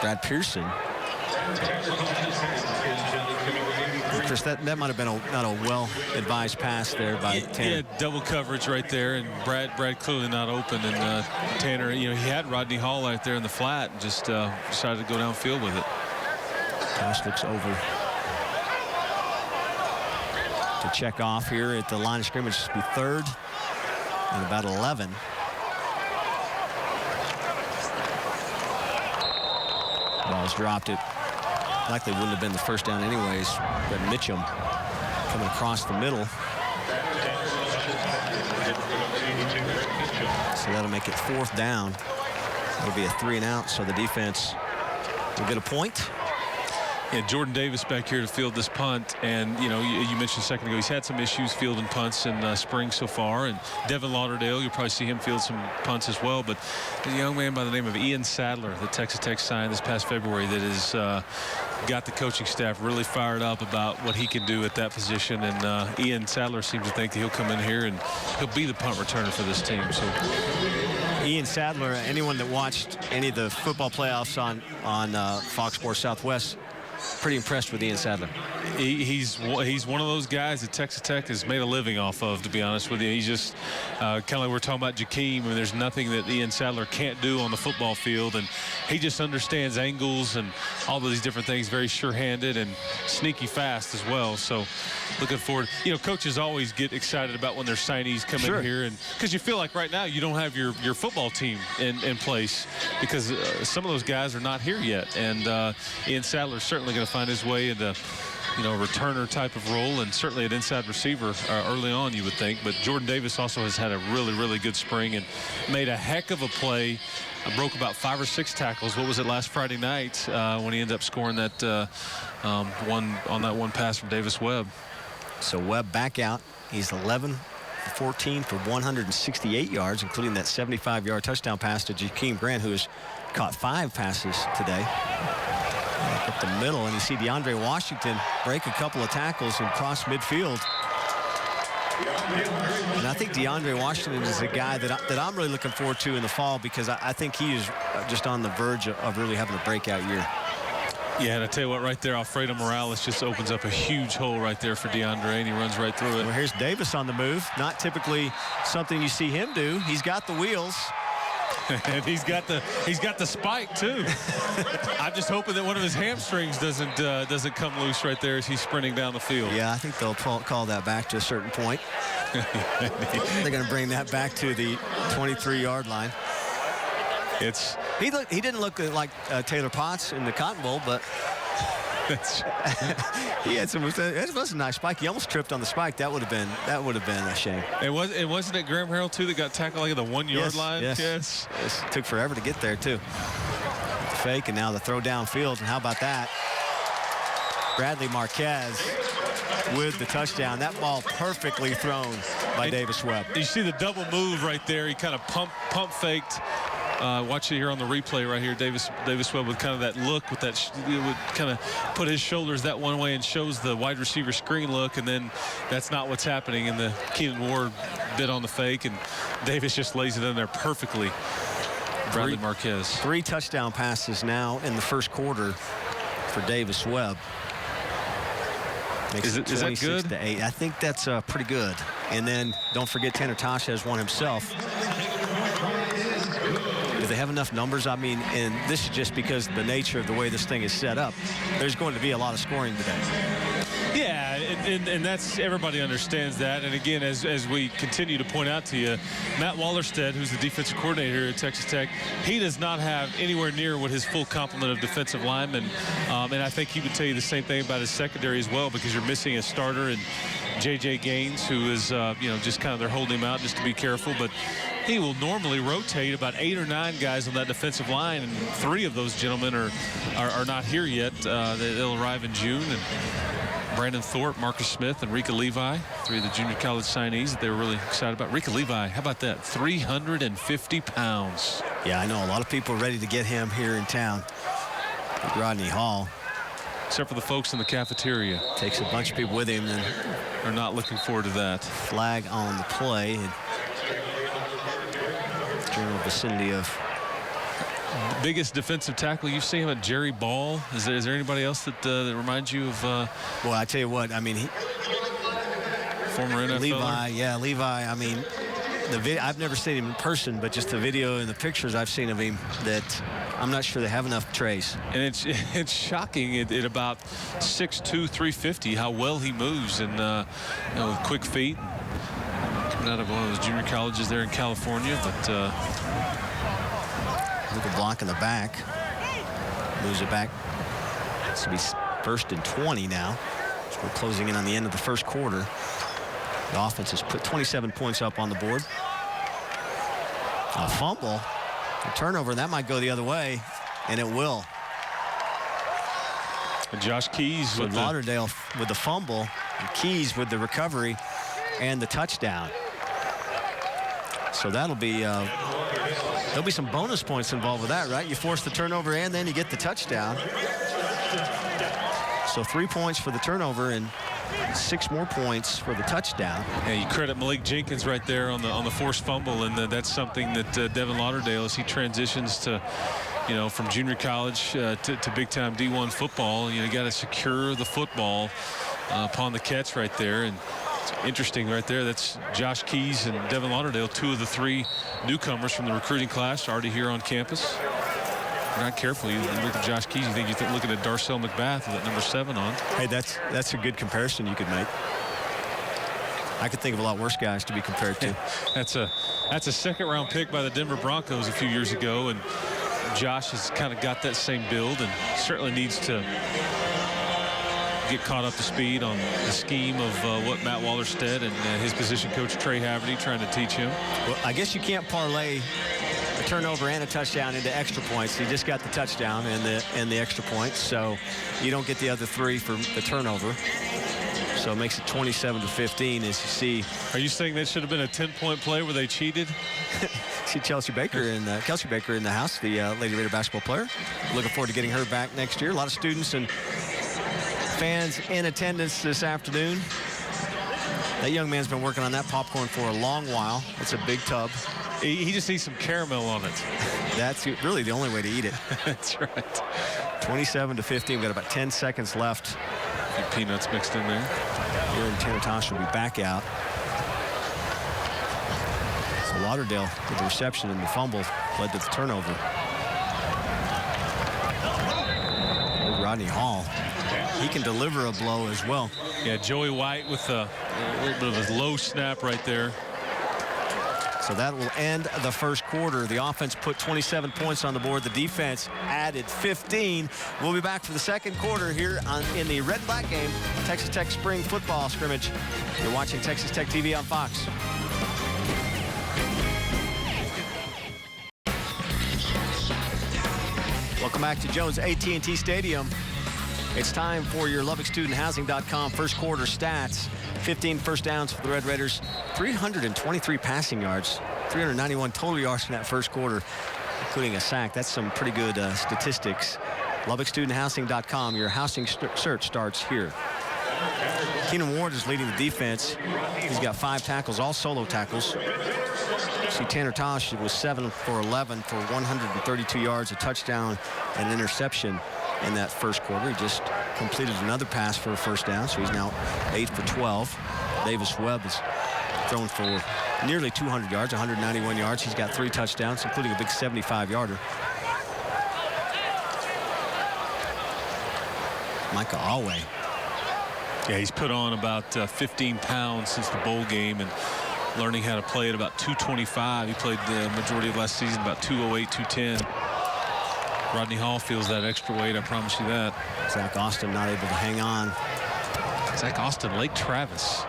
Speaker 3: Brad Pearson. Chris, that might have been not a well-advised pass there by Tanner. Yeah, double coverage right there, and Brad clearly not open, and Tanner, he had Rodney Hall out there in the flat and just decided to go downfield with it. Taus looks over to check off here at the line of scrimmage. This will be third and about 11. Ball's dropped. It likely wouldn't have been the first down anyways. But Mitchum coming across the middle. So that'll make it 4th down. It'll be a 3-and-out, so the defense will get a point. Yeah, Jordan Davis back here to field this punt, and you mentioned a second ago he's had some issues fielding punts in spring so far, and Devin Lauderdale, you'll probably see him field some punts as well, but a young man by the name of Ian Sadler that Texas Tech signed this past February that has got the coaching staff really fired up about what he can do at that position, and Ian Sadler seems to think that he'll come in here and he'll be the punt returner for this team. So Ian Sadler, anyone that watched any of the football playoffs on Fox Sports Southwest, pretty impressed with Ian Sadler. He's one of those guys that Texas Tech has made a living off of, to be honest with you. He's just kind of like we're talking about Jakeem, and there's nothing that Ian Sadler can't do on the football field, and he just understands angles and all of these different things, very sure-handed and sneaky fast as well. So looking forward. Coaches always get excited about when their signees come in here, and because you feel like right now you don't have your football team in place because some of those guys are not here yet, and Ian Sadler's certainly going to find his way into returner type of role, and certainly an inside receiver early on, you would think. But Jordan Davis also has had a really, really good spring and made a heck of a play. Broke about 5 or 6 tackles. What was it last Friday night when he ended up scoring that one pass from Davis Webb? So Webb back out. He's 11 for 14 for 168 yards, including that 75-yard touchdown pass to Jakeem Grant, who has caught 5 passes today. Up the middle, and you see DeAndre Washington break a couple of tackles and cross midfield.
Speaker 1: And I think DeAndre Washington is a guy that I'm really looking forward to in the fall, because I think he is just on the verge of really having a breakout year.
Speaker 3: Yeah, and I tell you what, right there, Alfredo Morales just opens up a huge hole right there for DeAndre, and he runs right through it.
Speaker 1: Well, here's Davis on the move. Not typically something you see him do. He's got the wheels.
Speaker 3: And he's got the spike too. I'm just hoping that one of his hamstrings doesn't come loose right there as he's sprinting down the field.
Speaker 1: Yeah, I think they'll call that back to a certain point. They're going to bring that back to the 23-yard line. He didn't look like Taylor Potts in the Cotton Bowl, but he had some. It was a nice spike. He almost tripped on the spike. That would have been a shame.
Speaker 3: It wasn't it Graham Harrell too that got tackled like at the 1-yard line.
Speaker 1: Yes. It took forever to get there too. The fake, and now the throw downfield. And how about that? Bradley Marquez with the touchdown. That ball perfectly thrown by Davis Webb.
Speaker 3: You see the double move right there. He kind of pump faked. Watch it here on the replay right here. Davis Webb with kind of that look, with that would kind of put his shoulders that one way and shows the wide receiver screen look, and then that's not what's happening. And the Keenan Ward bit on the fake, and Davis just lays it in there perfectly. Bradley Marquez. 3
Speaker 1: touchdown passes now in the first quarter for Davis Webb.
Speaker 3: Is that good?
Speaker 1: 26-8. I think that's pretty good. And then don't forget Tanner Tosh has one himself. Do they have enough numbers? I mean, and this is just because of the nature of the way this thing is set up. There's going to be a lot of scoring today.
Speaker 3: Yeah, and that's, everybody understands that. And again, as we continue to point out to you, Matt Wallerstedt, who's the defensive coordinator at Texas Tech, he does not have anywhere near what his full complement of defensive linemen. And I think he would tell you the same thing about his secondary as well, because you're missing a starter and J.J. Gaines, who is, just kind of they're holding him out just to be careful. But he will normally rotate about 8 or 9 guys on that defensive line, and 3 of those gentlemen are not here yet. They'll arrive in June. And Brandon Thorpe, Marcus Smith, and Rika Levi, 3 of the junior college signees that they were really excited about. Rika Levi, how about that? 350 pounds.
Speaker 1: Yeah, I know. A lot of people are ready to get him here in town. Rodney Hall.
Speaker 3: Except for the folks in the cafeteria.
Speaker 1: Takes a bunch of people with him and
Speaker 3: are not looking forward to that.
Speaker 1: Flag on the play. And general vicinity of
Speaker 3: the biggest defensive tackle you've seen him at Jerry Ball. Is there anybody else that reminds you of?
Speaker 1: Well, I tell you what. I mean,
Speaker 3: former NFL.
Speaker 1: Levi. I mean, I've never seen him in person, but just the video and the pictures I've seen of him, that I'm not sure they have enough trace.
Speaker 3: And it's shocking at about 6'2", 350 how well he moves, and with quick feet. Coming out of one of those junior colleges there in California, but.
Speaker 1: Look at block in the back. Moves it back. This will be 1st and 20 now. So we're closing in on the end of the first quarter. The offense has put 27 points up on the board. A fumble, a turnover, and that might go the other way, and it will.
Speaker 3: And Josh Keys with
Speaker 1: Lauderdale with the fumble, and Keys with the recovery and the touchdown. So that'll be there'll be some bonus points involved with that, right? You force the turnover and then you get the touchdown. So 3 points for the turnover and 6 more points for the touchdown.
Speaker 3: Yeah, you credit Malik Jenkins right there on the forced fumble, and that's something that Devin Lauderdale, as he transitions to, from junior college to big-time D1 football, you got to secure the football upon the catch right there. And it's interesting right there. That's Josh Keys and Devin Lauderdale, 2 of the 3 newcomers from the recruiting class already here on campus. If you're not careful, you look at Josh Keys, you think you're looking at Darcel McBath with that number 7 on.
Speaker 1: Hey, that's a good comparison you could make. I could think of a lot worse guys to be compared to.
Speaker 3: That's a 2nd-round pick by the Denver Broncos a few years ago, and Josh has kind of got that same build and certainly needs to get caught up to speed on the scheme of what Matt Wallerstedt and his position coach Trey Haverty trying to teach him.
Speaker 1: Well, I guess you can't parlay a turnover and a touchdown into extra points. You just got the touchdown and the extra points, so you don't get the other 3 for the turnover. So it makes it 27-15 as you see.
Speaker 3: Are you saying that should have been a 10-point play where they cheated?
Speaker 1: See Kelsey Baker in the house, the Lady Raider basketball player. Looking forward to getting her back next year. A lot of students and fans in attendance this afternoon. That young man's been working on that popcorn for a long while. It's a big tub.
Speaker 3: He just needs some caramel on it.
Speaker 1: That's really the only way to eat it.
Speaker 3: That's right.
Speaker 1: 27-15. We've got about 10 seconds left.
Speaker 3: A few peanuts mixed in there.
Speaker 1: Here in Tanner Tosh will be back out. So Lauderdale with the reception and the fumble led to the turnover. Rodney Hall. He can deliver a blow as well.
Speaker 3: Yeah, Joey White with a little bit of a low snap right there.
Speaker 1: So that will end the first quarter. The offense put 27 points on the board. The defense added 15. We'll be back for the second quarter here in the Red Black game, Texas Tech spring football scrimmage. You're watching Texas Tech TV on Fox. Welcome back to Jones AT&T Stadium. It's time for your LubbockStudentHousing.com first quarter stats. 15 first downs for the Red Raiders, 323 passing yards, 391 total yards in that first quarter, including a sack. That's some pretty good statistics. LubbockStudentHousing.com, your housing search starts here. Keenan Ward is leading the defense. He's got 5 tackles, all solo tackles. See, Tanner Tosh was 7 for 11 for 132 yards, a touchdown, and an interception in that first quarter. He just completed another pass for a first down, so he's now 8 for 12. Davis Webb has thrown for nearly 200 yards, 191 yards. He's got 3 touchdowns, including a big 75-yarder. Micah Alway.
Speaker 3: Yeah, he's put on about 15 pounds since the bowl game and learning how to play at about 225. He played the majority of last season about 208, 210. Rodney Hall feels that extra weight, I promise you that.
Speaker 1: Zach Austin not able to hang on.
Speaker 3: Zach Austin, Lake Travis.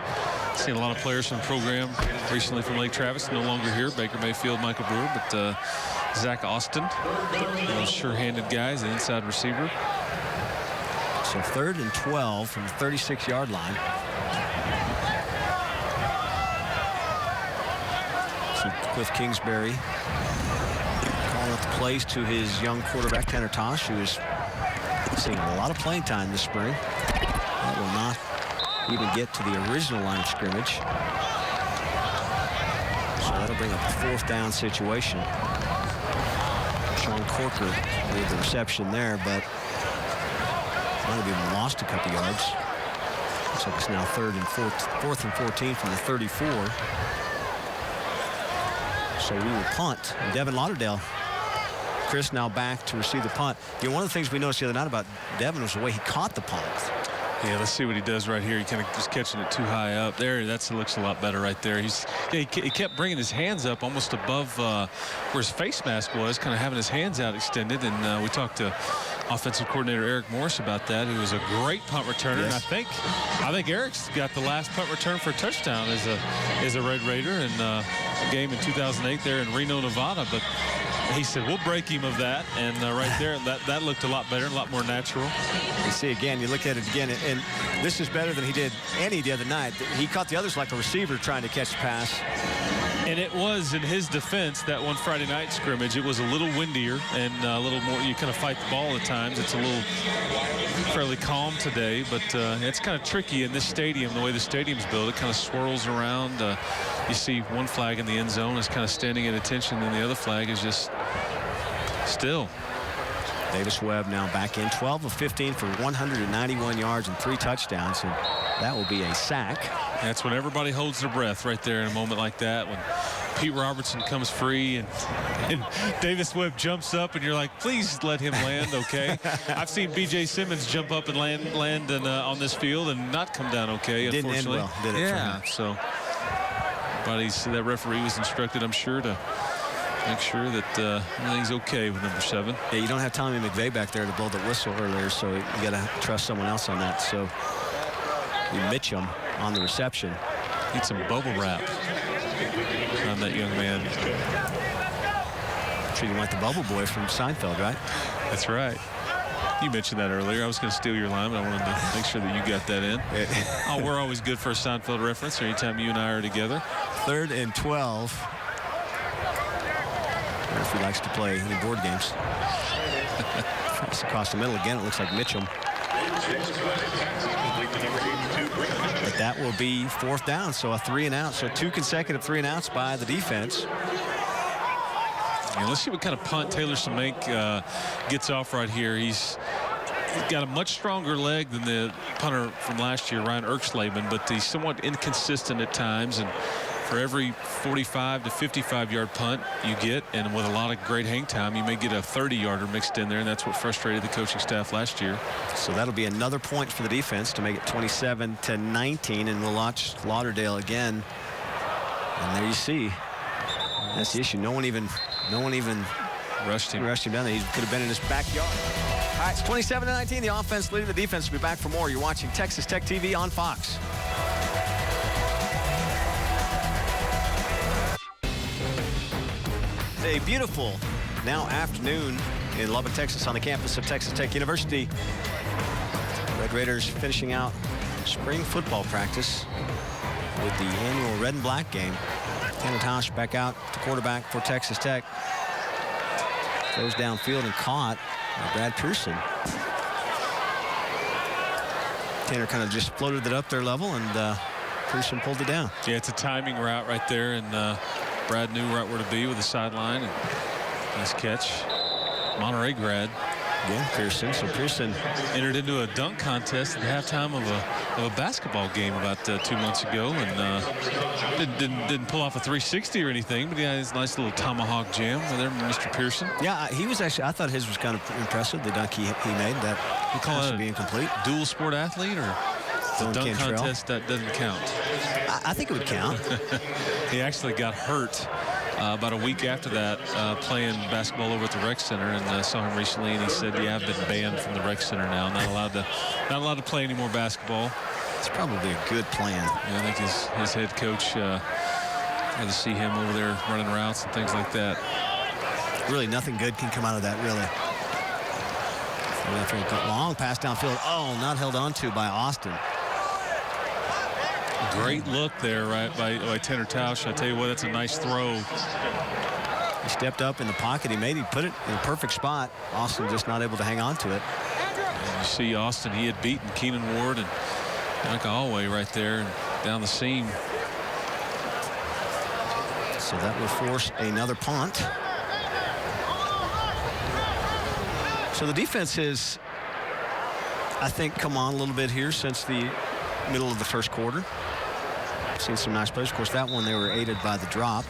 Speaker 3: Seen a lot of players from the program recently from Lake Travis, no longer here. Baker Mayfield, Michael Brewer, but Zach Austin, those sure-handed guys, an inside receiver.
Speaker 1: So 3rd and 12 from the 36-yard line. So Cliff Kingsbury calling out the plays to his young quarterback, Tanner Tosh, who is seeing a lot of playing time this spring. That will not even get to the original line of scrimmage. So that'll bring up a 4th down situation. Sean Corker with the reception there, but might have even lost a couple yards. Looks like it's now 4th and 14 from the 34. So we will punt. And Devin Lauderdale, Chris, now back to receive the punt. You know, one of the things we noticed the other night about Devin was the way he caught the punt.
Speaker 3: Yeah, let's see what he does right here. He kind of just catching it too high up there. That looks a lot better right there. He kept bringing his hands up almost above where his face mask was, kind of having his hands out extended. And we talked to offensive coordinator Eric Morris about that. He was a great punt returner. Yes. And I think Eric's got the last punt return for a touchdown as a Red Raider in a game in 2008 there in Reno, Nevada. But he said, we'll break him of that. And right there, that looked a lot better, a lot more natural.
Speaker 1: You see again, you look at it again, and this is better than he did any the other night. He caught the others like a receiver trying to catch the pass.
Speaker 3: And it was, in his defense, that one Friday night scrimmage, it was a little windier and a little more, you kind of fight the ball at times. It's a little fairly calm today, but it's kind of tricky in this stadium, the way the stadium's built. It kind of swirls around. You see one flag in the end zone is kind of standing at attention, and the other flag is just still.
Speaker 1: Davis Webb now back in, 12 of 15 for 191 yards and 3 touchdowns, and that will be a sack.
Speaker 3: That's when everybody holds their breath right there in a moment like that, when Pete Robertson comes free and Davis Webb jumps up and you're like, please let him land, okay? I've seen B.J. Simmons jump up and land on this field and not come down okay, unfortunately.
Speaker 1: Didn't end well, did it?
Speaker 3: Yeah, so that referee was instructed, I'm sure, to make sure that everything's okay with number 7.
Speaker 1: Yeah, you don't have Tommy McVeigh back there to blow the whistle earlier, so you got to trust someone else on that. So you Mitchum on the reception.
Speaker 3: Need some bubble wrap on that young man.
Speaker 1: Treat him like the bubble boy from Seinfeld, right?
Speaker 3: That's right. You mentioned that earlier. I was going to steal your line, but I wanted to make sure that you got that in. Oh, we're always good for a Seinfeld reference anytime you and I are together.
Speaker 1: 3rd and 12. If he likes to play any board games. It's across the middle again. It looks like Mitchum. A That will be 4th down, so a 3 and out. So 2 consecutive 3 and outs by the defense.
Speaker 3: Yeah, let's see what kind of punt Taylor Semenk gets off right here. He's got a much stronger leg than the punter from last year, Ryan Erksleben, but he's somewhat inconsistent at times. And for every 45 to 55-yard punt you get, and with a lot of great hang time, you may get a 30-yarder mixed in there, and that's what frustrated the coaching staff last year.
Speaker 1: So that'll be another point for the defense to make it 27-19, and we'll watch Lauderdale again. And there you see, that's the issue. No one even rushed him down there. He could have been in his backyard. All right, it's 27-19. The offense leading the defense. We'll be back for more. You're watching Texas Tech TV on Fox. A beautiful now afternoon in Lubbock, Texas, on the campus of Texas Tech University. Red Raiders finishing out spring football practice with the annual red and black game. Tanner Tosh back out to quarterback for Texas Tech. Goes downfield and caught by Brad Pearson. Tanner kind of just floated it up their level, and Pearson pulled it down.
Speaker 3: Yeah, it's a timing route right there, and Brad knew right where to be with the sideline. And nice catch. Monterey grad.
Speaker 1: Yeah, Pearson. So Pearson
Speaker 3: entered into a dunk contest at halftime of a basketball game about 2 months ago, and didn't pull off a 360 or anything, but he had his nice little tomahawk jam there, Mr. Pearson.
Speaker 1: Yeah, he was actually, I thought his was kind of impressive, the dunk he made. That
Speaker 3: we call it
Speaker 1: to be incomplete.
Speaker 3: Dual sport athlete, or the dunk contest that doesn't count?
Speaker 1: I think it would count.
Speaker 3: He actually got hurt about a week after that playing basketball over at the rec center, and saw him recently, and he said, yeah, I've been banned from the rec center now, not allowed to play any more basketball.
Speaker 1: It's probably a good plan.
Speaker 3: Yeah, I think his head coach had to see him over there running routes and things like that.
Speaker 1: Really nothing good can come out of that, really. Long pass downfield. Oh, not held on to by Austin.
Speaker 3: Great look there, right, by Tanner Tausch. I tell you what, that's a nice throw.
Speaker 1: He stepped up in the pocket. He put it in a perfect spot. Austin just not able to hang on to it.
Speaker 3: And you see Austin, he had beaten Keenan Ward and Micah Allway right there and down the seam.
Speaker 1: So that will force another punt. So the defense has, I think, come on a little bit here since the middle of the first quarter. Seen some nice plays. Of course, that one they were aided by the drop.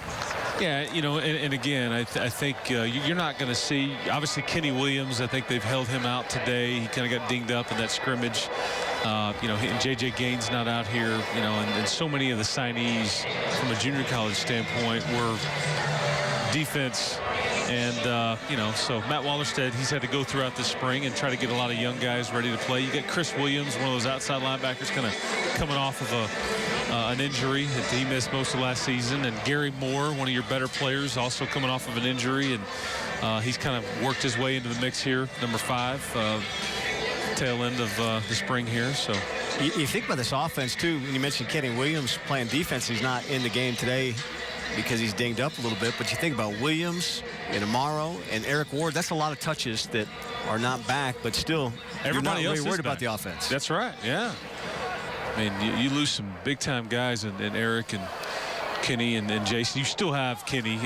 Speaker 3: Yeah, you know, and again, I think you're not going to see, obviously, Kenny Williams. I think they've held him out today. He kind of got dinged up in that scrimmage. You know, and J.J. Gaines not out here. You know, and so many of the signees from a junior college standpoint were defense. And, you know, so Matt Wallerstedt, he's had to go throughout the spring and try to get a lot of young guys ready to play. You got Chris Williams, one of those outside linebackers, kind of coming off of an injury that he missed most of last season. And Gary Moore, one of your better players, also coming off of an injury. And he's kind of worked his way into the mix here, number 5, tail end of the spring here. So
Speaker 1: you think about this offense, too. When you mentioned Kenny Williams playing defense, he's not in the game today because he's dinged up a little bit. But you think about Williams and Amaro and Eric Ward, that's a lot of touches that are not back, but still
Speaker 3: everybody
Speaker 1: you're not
Speaker 3: else
Speaker 1: really worried
Speaker 3: is
Speaker 1: about
Speaker 3: back.
Speaker 1: the offense.
Speaker 3: That's right, yeah. I mean, you lose some big-time guys in Eric and Kenny and Jason. You still have Kenny, you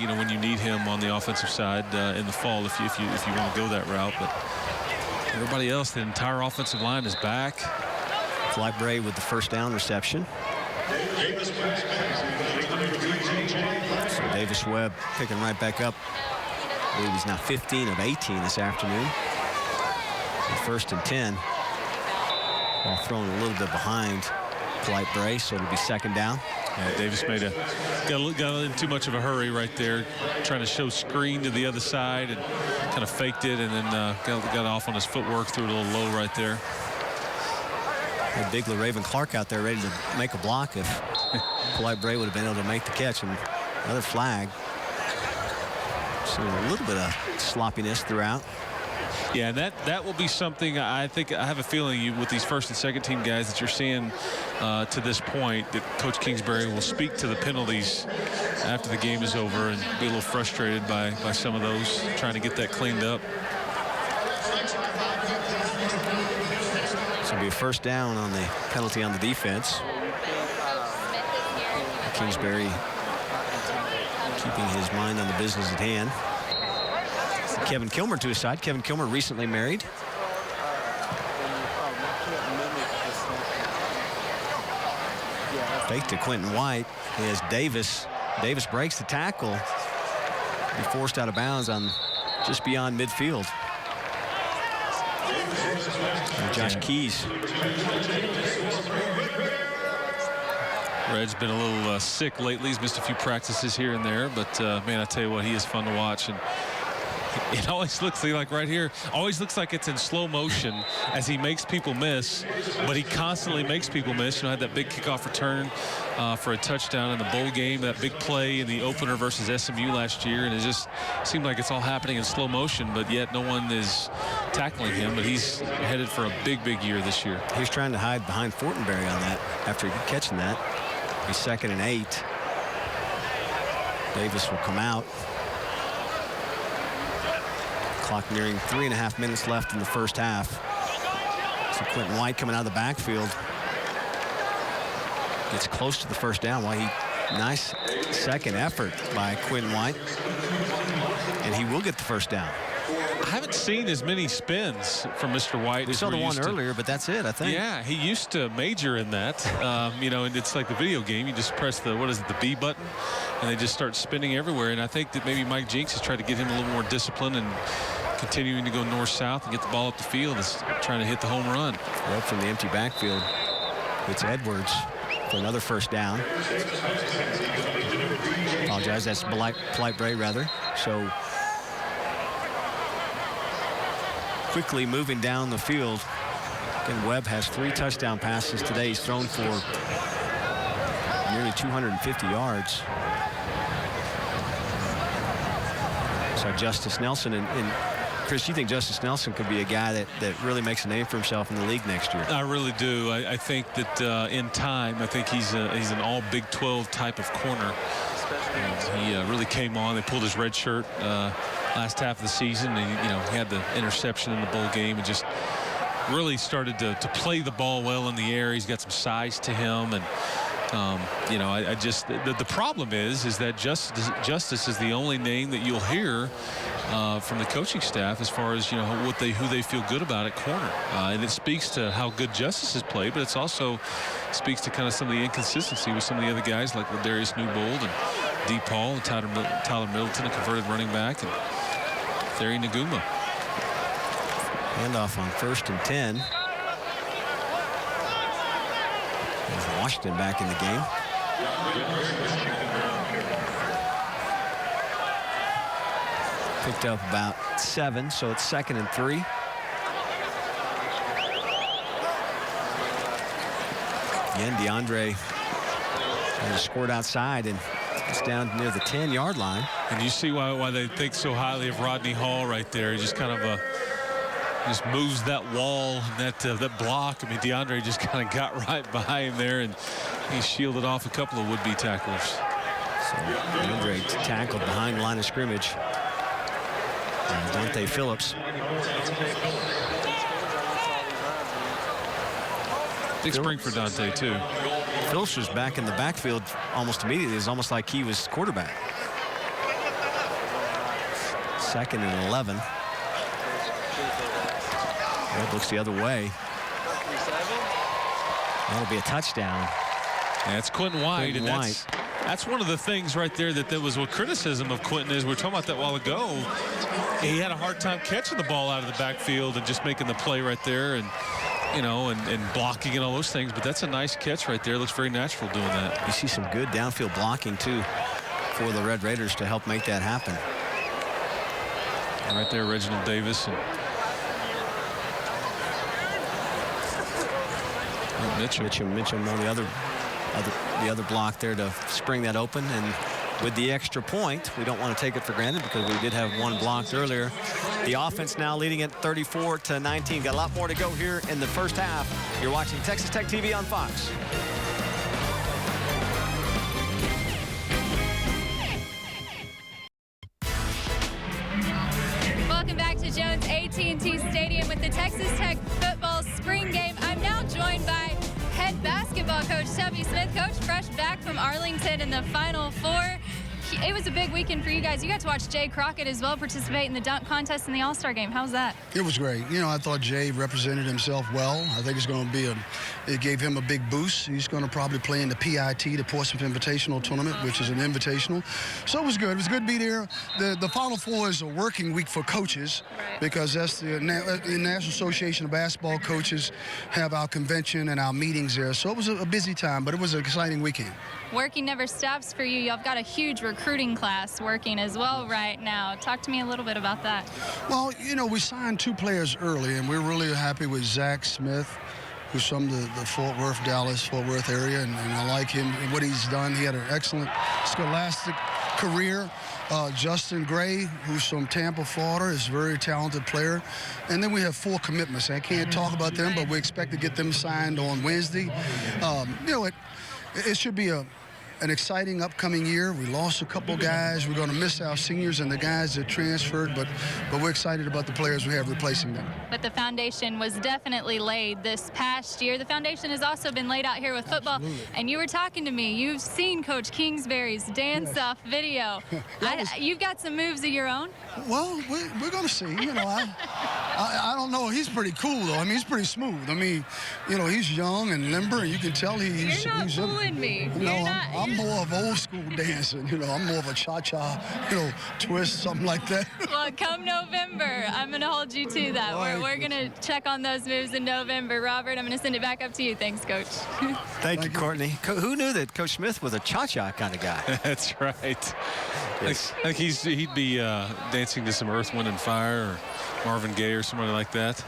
Speaker 3: know, when you need him on the offensive side in the fall if you want to go that route. But everybody else, the entire offensive line is back.
Speaker 1: Flight Bray with the first down reception. So Davis Webb picking right back up. I believe he's now 15 of 18 this afternoon. First and 10. Ball thrown a little bit behind Flight Bray, so it'll be second down.
Speaker 3: Yeah, Davis got in too much of a hurry right there, trying to show screen to the other side and kind of faked it, and then got off on his footwork, threw it a little low right there.
Speaker 1: Had big LaRaven Clark out there ready to make a block if Flight Bray would have been able to make the catch. And another flag. Seeing a little bit of sloppiness throughout.
Speaker 3: Yeah, and that will be something I think, I have a feeling with these first and second team guys that you're seeing to this point, that Coach Kingsbury will speak to the penalties after the game is over and be a little frustrated by some of those, trying to get that cleaned up.
Speaker 1: This will be a first down on the penalty on the defense. Kingsbury keeping his mind on the business at hand. Kevin Kilmer to his side. Kevin Kilmer recently married. Fake to Quentin White. As Davis breaks the tackle. Be forced out of bounds on just beyond midfield. And Josh Keys.
Speaker 3: Red's been a little sick lately. He's missed a few practices here and there, but man, I tell you what, he is fun to watch. And it always looks like right here, always looks like it's in slow motion as he makes people miss, but he constantly makes people miss. You know, had that big kickoff return for a touchdown in the bowl game, that big play in the opener versus SMU last year, and it just seemed like it's all happening in slow motion, but yet no one is tackling him. But he's headed for a big year this year.
Speaker 1: He's trying to hide behind Fortenberry on that after catching that. He's 2nd and 8. Davis will come out. Clock nearing 3.5 minutes left in the first half. So Quentin White coming out of the backfield. Gets close to the first down. Nice second effort by Quentin White. And he will get the first down.
Speaker 3: I haven't seen as many spins from Mr. White.
Speaker 1: We saw the one earlier, but that's it, I think.
Speaker 3: Yeah, he used to major in that. You know, and it's like the video game. You just press the B button, and they just start spinning everywhere. And I think that maybe Mike Jinks has tried to get him a little more discipline and continuing to go north-south and get the ball up the field, is trying to hit the home run.
Speaker 1: Right from the empty backfield. It's Edwards for another first down. Apologize, that's Polite Bray, rather. So quickly moving down the field. Again, Webb has 3 touchdown passes today. He's thrown for nearly 250 yards. So Justice Nelson, and Chris, you think Justice Nelson could be a guy that really makes a name for himself in the league next year?
Speaker 3: I really do. I think that in time, I think he's an all Big 12 type of corner. And he really came on. They pulled his red shirt last half of the season, and he had the interception in the bowl game and just really started to play the ball well in the air. He's got some size to him, and the problem is that Justice is the only name that you'll hear from the coaching staff as far as who they feel good about at corner, and it speaks to how good Justice has played, but it's also speaks to kind of some of the inconsistency with some of the other guys like Darius Newbold and DePaul and Tyler Middleton, a converted running back, and Thierry Naguma.
Speaker 1: Handoff on 1st and 10. There's Washington back in the game. Picked up about 7, so it's 2nd and 3. Again, DeAndre scored outside, and it's down near the 10-yard line.
Speaker 3: And you see why they think so highly of Rodney Hall right there. He just kind of just moves that wall, that block. I mean, DeAndre just kind of got right by him there, and he shielded off a couple of would-be tacklers.
Speaker 1: So DeAndre tackled behind the line of scrimmage. And Dante Phillips.
Speaker 3: Big spring for Dante, too.
Speaker 1: Phillips was back in the backfield almost immediately. It was almost like he was quarterback. 2nd and 11. Red looks the other way. That'll be a touchdown.
Speaker 3: Yeah, it's Quentin White.
Speaker 1: Quentin White.
Speaker 3: That's one of the things right there that was what criticism of Quentin is. We were talking about that a while ago. He had a hard time catching the ball out of the backfield and just making the play right there, and and blocking and all those things. But that's a nice catch right there. Looks very natural doing that.
Speaker 1: You see some good downfield blocking too for the Red Raiders to help make that happen.
Speaker 3: And right there, Reginald Davis and
Speaker 1: Mitchum on the other block there to spring that open. And with the extra point, we don't want to take it for granted because we did have one blocked earlier. The offense now leading at 34-19. Got a lot more to go here in the first half. You're watching Texas Tech TV on Fox.
Speaker 4: Welcome back to Jones AT&T Stadium with the Texas Tech football spring game. I'm Coach Tubby Smith. Coach, fresh back from Arlington in the Final Four. It was a big weekend for you guys. You got to watch Jay Crockett as well participate in the dunk contest in the All-Star game. How was that?
Speaker 7: It was great. You know, I thought Jay represented himself well. I think it's going to be it gave him a big boost. He's going to probably play in the PIT, the Portsmouth Invitational Tournament, which is an invitational. So it was good. It was good to be there. The Final Four is a working week for coaches because that's the National Association of Basketball Coaches have our convention and our meetings there. So it was a busy time, but it was an exciting weekend.
Speaker 4: Working never stops for you. Y'all got a huge recruiting class working as well right now. Talk to me a little bit about that.
Speaker 7: Well, you know, we signed 2 players early, and we're really happy with Zach Smith, who's from the Fort Worth, Dallas-Fort Worth area, and I like him and what he's done. He had an excellent scholastic career. Justin Gray, who's from Tampa, Florida, is a very talented player. And then we have 4 commitments. I can't talk about them, but we expect to get them signed on Wednesday. You know, it should be an exciting upcoming year. We lost a couple guys. We're going to miss our seniors and the guys that transferred, but we're excited about the players we have replacing them.
Speaker 4: But the foundation was definitely laid this past year. The foundation has also been laid out here with football.
Speaker 7: Absolutely.
Speaker 4: And you were talking to me. You've seen Coach Kingsbury's dance-off video. You've got some moves of your own?
Speaker 7: Well, we're going to see. You know, I don't know. He's pretty cool, though. I mean, he's pretty smooth. I mean, you know, he's young and limber, and you can tell he's...
Speaker 4: You're not fooling me.
Speaker 7: You know, I'm more of old school dancing. You know, I'm more of a cha-cha, you know, twist, something like that.
Speaker 4: Well, come November, I'm going to hold you to that. We're going to check on those moves in November. Robert, I'm going to send it back up to you. Thanks, Coach.
Speaker 1: Thank you, Courtney. Who knew that Coach Smith was a cha-cha kind of guy?
Speaker 3: That's right.
Speaker 1: Yes.
Speaker 3: I think he'd be dancing to some Earth, Wind, and Fire or Marvin Gaye or somebody like that.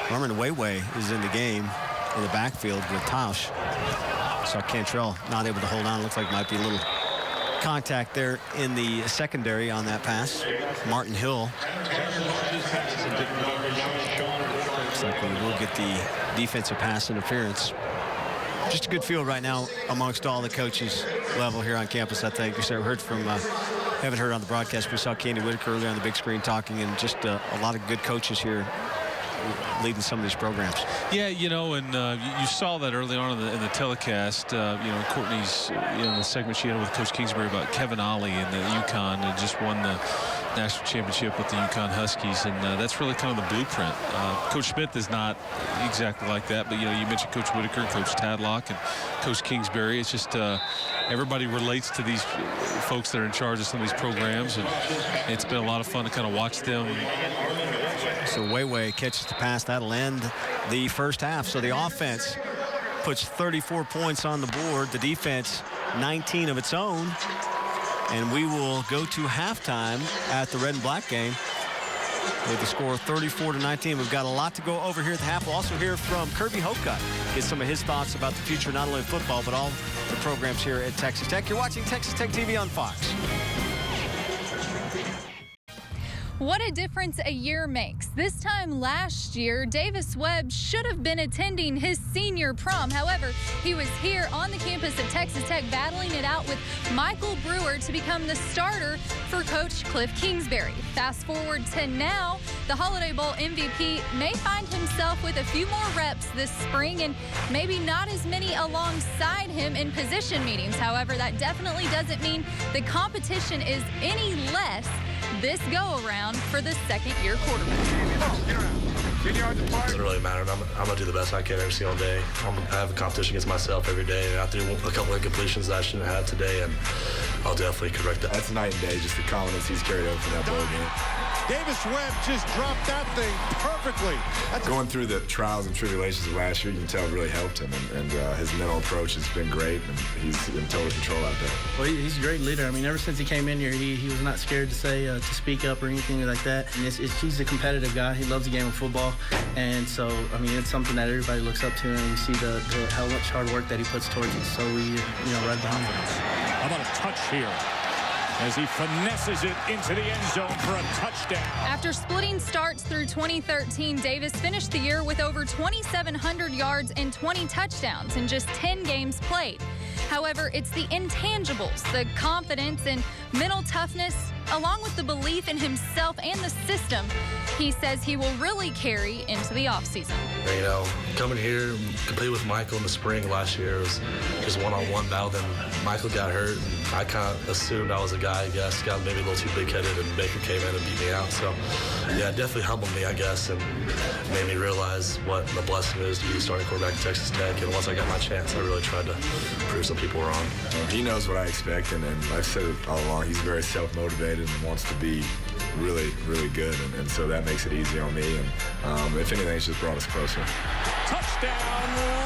Speaker 1: Norman Wayway is in the game in the backfield with Tausch. So Cantrell not able to hold on. Looks like might be a little contact there in the secondary on that pass. Martin Hill. Looks like we will get the defensive pass interference. Just a good field right now amongst all the coaches level here on campus, I think. We heard from, haven't heard on the broadcast, we saw Candy Whitaker earlier on the big screen talking, and just a lot of good coaches here leading some of these programs.
Speaker 3: Yeah, you know, and you saw that early on in the telecast. You know, Courtney's, you know, the segment she had with Coach Kingsbury about Kevin Ollie and the UConn, and just won the national championship with the UConn Huskies, and that's really kind of the blueprint. Coach Smith is not exactly like that, but you know, you mentioned Coach Whitaker, Coach Tadlock, and Coach Kingsbury. It's just everybody relates to these folks that are in charge of some of these programs, and it's been a lot of fun to kind of watch them.
Speaker 1: So Wayway catches the pass. That'll end the first half. So the offense puts 34 points on the board. The defense 19 of its own. And we will go to halftime at the red and black game with the score 34-19. We've got a lot to go over here at the half. We'll also hear from Kirby Hocutt, get some of his thoughts about the future, not only of football, but all the programs here at Texas Tech. You're watching Texas Tech TV on Fox.
Speaker 4: What a difference a year makes. This time last year, Davis Webb should have been attending his senior prom. However, he was here on the campus of Texas Tech battling it out with Michael Brewer to become the starter for Coach Cliff Kingsbury. Fast forward to now, the Holiday Bowl MVP may find himself with a few more reps this spring and maybe not as many alongside him in position meetings. However, that definitely doesn't mean the competition is any less this go-around for the second-year quarterback.
Speaker 8: It doesn't really matter. I'm going to do the best I can every single day. I have a competition against myself every day, and I threw a couple of incompletions that I shouldn't have today, and I'll definitely correct that.
Speaker 5: That's night and day, just the confidence he's carried over from that bowl game.
Speaker 9: Davis Webb just dropped that thing perfectly.
Speaker 5: Going through the trials and tribulations of last year, you can tell it really helped him, and his mental approach has been great, and he's in total control out there.
Speaker 10: Well, he's a great leader. I mean, ever since he came in here, he was not scared to say, to speak up or anything like that. And he's a competitive guy. He loves the game of football, and so, I mean, it's something that everybody looks up to, and you see how much hard work that he puts towards it. So we, right behind him.
Speaker 9: How about a touch here as he finesses it into the end zone for a touchdown.
Speaker 4: After splitting starts through 2013, Davis finished the year with over 2,700 yards and 20 touchdowns in just 10 games played. However, it's the intangibles, the confidence and mental toughness, along with the belief in himself and the system, he says he will really carry into the offseason.
Speaker 8: And, you know, coming here, compete with Michael in the spring last year was just one-on-one battle. Then Michael got hurt, and I kind of assumed I was a guy, I guess, got maybe a little too big-headed, and Baker came in and beat me out. So, yeah, it definitely humbled me, I guess, and made me realize what the blessing is to be starting quarterback at Texas Tech. And once I got my chance, I really tried to prove some people wrong.
Speaker 5: He knows what I expect, and I've said it all along. He's very self-motivated and wants to be really, really good, and so that makes it easy on me. And if anything, it's just brought us closer.
Speaker 9: Touchdown,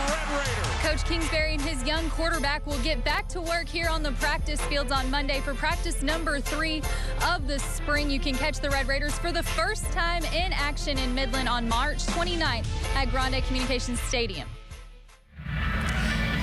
Speaker 9: Red Raider.
Speaker 4: Coach Kingsbury and his young quarterback will get back to work here on the practice fields on Monday for practice number 3 of the spring. You can catch the Red Raiders for the first time in action in Midland on March 29th at Grande Communications Stadium.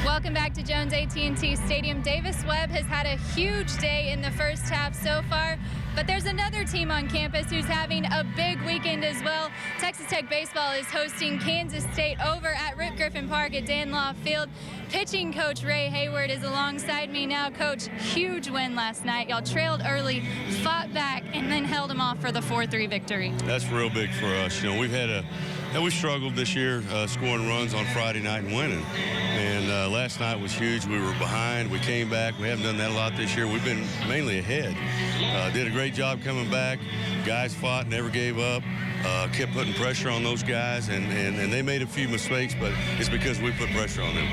Speaker 4: Welcome back to Jones AT&T Stadium. Davis Webb has had a huge day in the first half so far, but there's another team on campus who's having a big weekend as well. Texas Tech baseball is hosting Kansas State over at Rip Griffin Park at Dan Law Field. Pitching coach Ray Hayward is alongside me now. Coach, huge win last night. Y'all trailed early, fought back, and then held them off for the 4-3 victory.
Speaker 11: That's real big for us. You know, we struggled this year scoring runs on Friday night and winning. And last night was huge. We were behind. We came back. We haven't done that a lot this year. We've been mainly ahead. Did a great job coming back. Guys fought, never gave up. Kept putting pressure on those guys, and they made a few mistakes, but it's because we put pressure on them.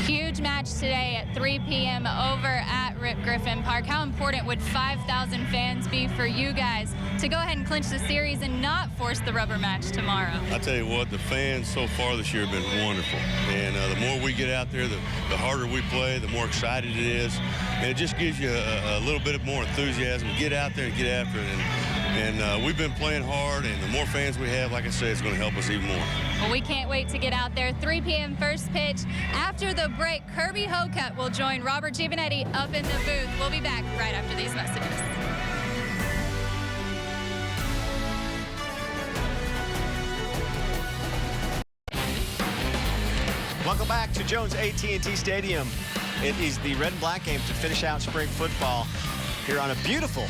Speaker 4: Huge match today at 3 p.m. over at Rip Griffin Park. How important would 5,000 fans be for you guys to go ahead and clinch the series and not force the rubber match tomorrow?
Speaker 11: I tell you what, the fans so far this year have been wonderful, and the more we get out there, the harder we play, the more excited it is, and it just gives you a little bit more enthusiasm. Get out there and get after it. And we've been playing hard, and the more fans we have, like I said, it's going to help us even more.
Speaker 4: Well, we can't wait to get out there. 3 p.m. first pitch. After the break, Kirby Hocutt will join Robert Giovanetti up in the booth. We'll be back right after these messages.
Speaker 1: Welcome back to Jones AT&T Stadium. It is the red and black game to finish out spring football here on a beautiful,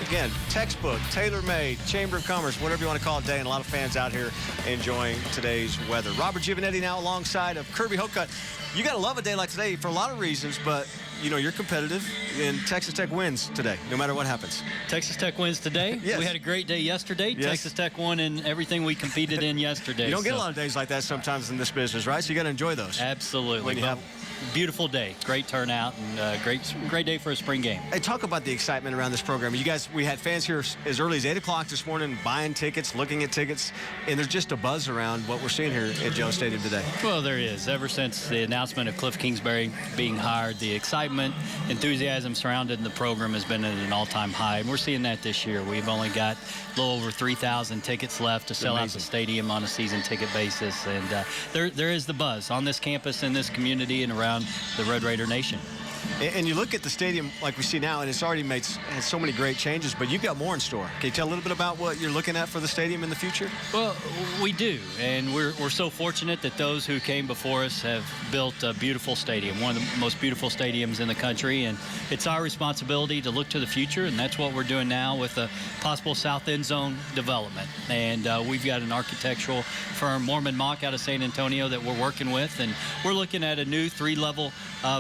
Speaker 1: again, textbook, tailor-made, Chamber of Commerce, whatever you want to call it, day, and a lot of fans out here enjoying today's weather. Robert Giovanetti now alongside of Kirby Hocutt. You got to love a day like today for a lot of reasons, but, you know, you're competitive, and Texas Tech wins today, no matter what happens.
Speaker 12: Texas Tech wins today.
Speaker 1: Yes.
Speaker 12: We had a great day yesterday.
Speaker 1: Yes.
Speaker 12: Texas Tech won in everything we competed in yesterday.
Speaker 1: You don't get a lot of days like that sometimes in this business, right? So you got to enjoy those.
Speaker 12: Absolutely.
Speaker 1: When you have
Speaker 12: beautiful day, great turnout, and great day for a spring game.
Speaker 1: Hey, talk about the excitement around this program. You guys, we had fans here as early as 8 o'clock this morning buying tickets, looking at tickets, and there's just a buzz around what we're seeing here at Jones Stadium today.
Speaker 12: Well, there is. Ever since the announcement of Cliff Kingsbury being hired, the excitement, enthusiasm surrounding the program has been at an all-time high, and we're seeing that this year. We've only got a little over 3,000 tickets left to sell out the stadium on a season ticket basis, and there is the buzz on this campus, in this community, and around the Red Raider Nation.
Speaker 1: And you look at the stadium like we see now, and it's already had so many great changes, but you've got more in store. Can you tell a little bit about what you're looking at for the stadium in the future?
Speaker 12: Well, we do, and we're so fortunate that those who came before us have built a beautiful stadium, one of the most beautiful stadiums in the country, and it's our responsibility to look to the future, and that's what we're doing now with a possible south end zone development. And we've got an architectural firm, Mormon Mock, out of San Antonio that we're working with, and we're looking at a new 3-level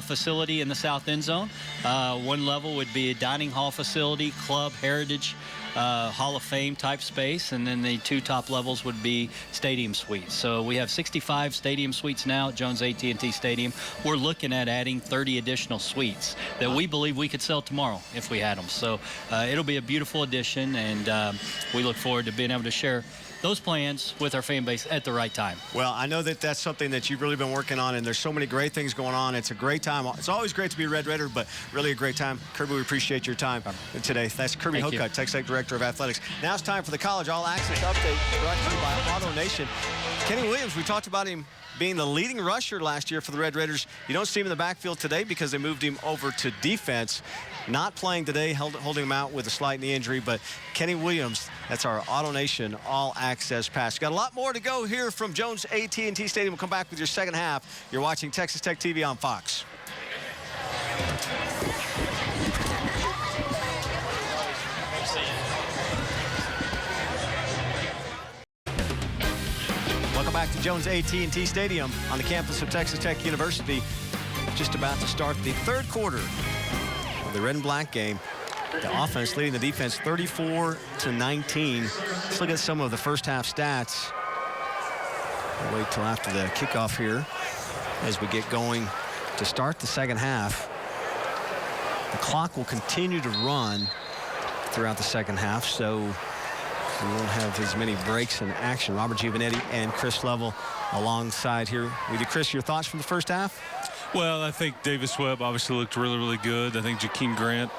Speaker 12: facility in the south end zone. One level would be a dining hall facility, club, heritage, Hall of Fame type space, and then the 2 top levels would be stadium suites. So we have 65 stadium suites now at Jones AT&T Stadium. We're looking at adding 30 additional suites that we believe we could sell tomorrow if we had them. So it'll be a beautiful addition, and we look forward to being able to share those plans with our fan base at the right time.
Speaker 1: Well, I know that that's something that you've really been working on, and there's so many great things going on. It's a great time. It's always great to be a Red Raider, but really a great time. Kirby, we appreciate your time today. That's Kirby Hocutt, Texas Tech Director of Athletics. Now it's time for the College All Access Update brought to you by Auto Nation. Kenny Williams, we talked about him being the leading rusher last year for the Red Raiders. You don't see him in the backfield today because they moved him over to defense. Not playing today, holding him out with a slight knee injury, but Kenny Williams, that's our Auto Nation all-access pass. Got a lot more to go here from Jones AT&T Stadium. We'll come back with your second half. You're watching Texas Tech TV on Fox. Welcome back back to Jones AT&T Stadium on the campus of Texas Tech University. Just about to start the third quarter of the red and black game. The offense leading the defense 34-19. Let's look at some of the first half stats. We'll wait till after the kickoff here as we get going to start the second half. The clock will continue to run throughout the second half, so we won't have as many breaks in action. Robert Giovanetti and Chris Level alongside here with you. Chris, your thoughts from the first half?
Speaker 3: Well, I think Davis Webb obviously looked really, really good. I think Jakeem Grant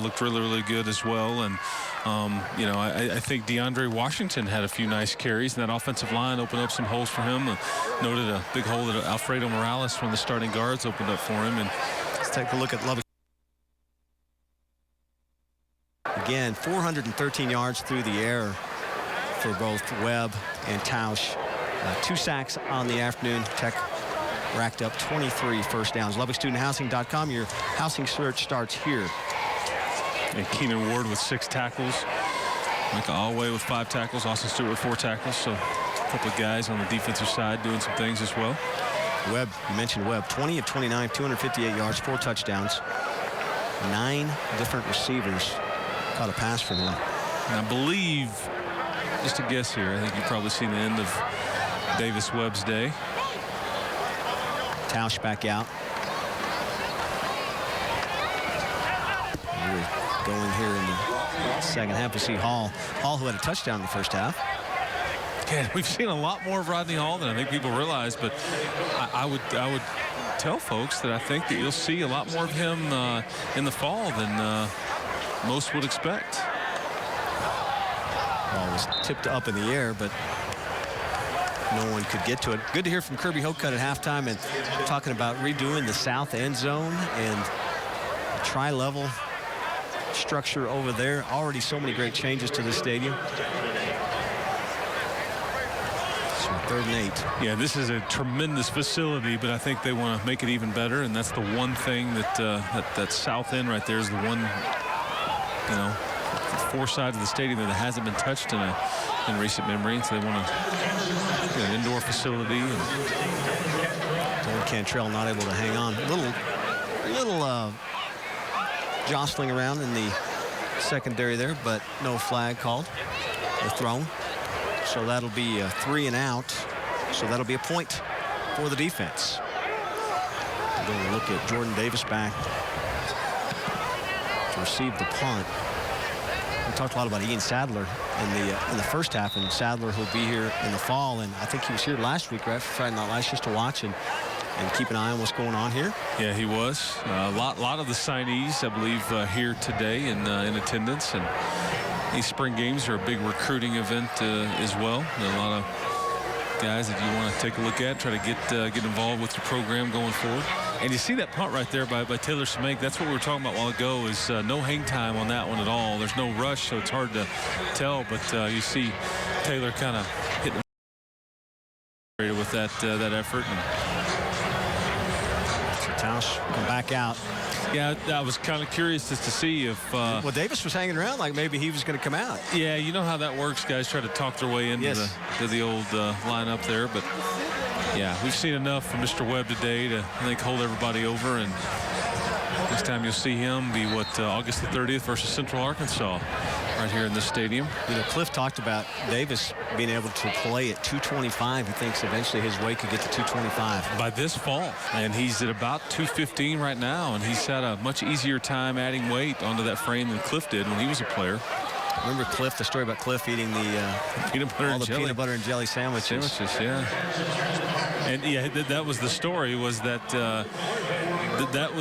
Speaker 3: looked really, really good as well. And, you know, I think DeAndre Washington had a few nice carries, and that offensive line opened up some holes for him. Noted a big hole that Alfredo Morales from the starting guards opened up for him. And
Speaker 1: let's take a look at Lubbock. Again, 413 yards through the air for both Webb and Tausch. 2 sacks on the afternoon. Tech racked up 23 first downs. LubbockStudentHousing.com. Your housing search starts here.
Speaker 3: And Keenan Ward with 6 tackles. Micah Allway with 5 tackles. Austin Stewart with 4 tackles. So a couple of guys on the defensive side doing some things as well.
Speaker 1: Webb, you mentioned Webb. 20 of 29, 258 yards, 4 touchdowns. 9 different receivers caught a pass from him.
Speaker 3: And I believe, just a guess here, I think you've probably seen the end of Davis Webb's day.
Speaker 1: Tausch back out. We're going here in the second half. We see Hall, who had a touchdown in the first half.
Speaker 3: Yeah, we've seen a lot more of Rodney Hall than I think people realize, but I would tell folks that I think that you'll see a lot more of him in the fall than most would expect.
Speaker 1: Ball was tipped up in the air, but no one could get to it. Good to hear from Kirby Hocutt at halftime and talking about redoing the south end zone and tri-level structure over there. Already so many great changes to the stadium. So 3rd and 8.
Speaker 3: Yeah, this is a tremendous facility, but I think they want to make it even better, and that's the one thing that that south end right there is the one, you know, 4 sides of the stadium that hasn't been touched in recent memory. So they want to get an indoor facility.
Speaker 1: Dylan Cantrell not able to hang on. Little jostling around in the secondary there, but no flag called or thrown. So that'll be a 3 and out. So that'll be a point for the defense. We're going to look at Jordan Davis back to receive the punt. We talked a lot about Ian Sadler in the first half, and Sadler will be here in the fall, and I think he was here last week, right? Friday night last, just to watch and keep an eye on what's going on here.
Speaker 3: Yeah, he was. A lot of the signees, I believe, here today in attendance, and these spring games are a big recruiting event as well. And a lot of guys that you want to take a look at, try to get involved with your program going forward. And you see that punt right there by Taylor Semenk. That's what we were talking about a while ago, is no hang time on that one at all. There's no rush, so it's hard to tell. But you see Taylor kind of hitting with that effort. And
Speaker 1: so Tausch come back out.
Speaker 3: Yeah, I was kind of curious as to see if...
Speaker 1: well, Davis was hanging around like maybe he was going to come out.
Speaker 3: Yeah, you know how that works. Guys try to talk their way into the old lineup there. But, yeah, we've seen enough from Mr. Webb today to, I think, hold everybody over. And next time you'll see him be, August the 30th versus Central Arkansas right here in this stadium.
Speaker 1: You know, Cliff talked about Davis being able to play at 225. He thinks eventually his weight could get to 225.
Speaker 3: By this fall. And he's at about 215 right now. And he's had a much easier time adding weight onto that frame than Cliff did when he was a player.
Speaker 1: Remember Cliff, the story about Cliff eating the peanut butter and jelly sandwiches.
Speaker 3: Yeah. And yeah, that was the story, was that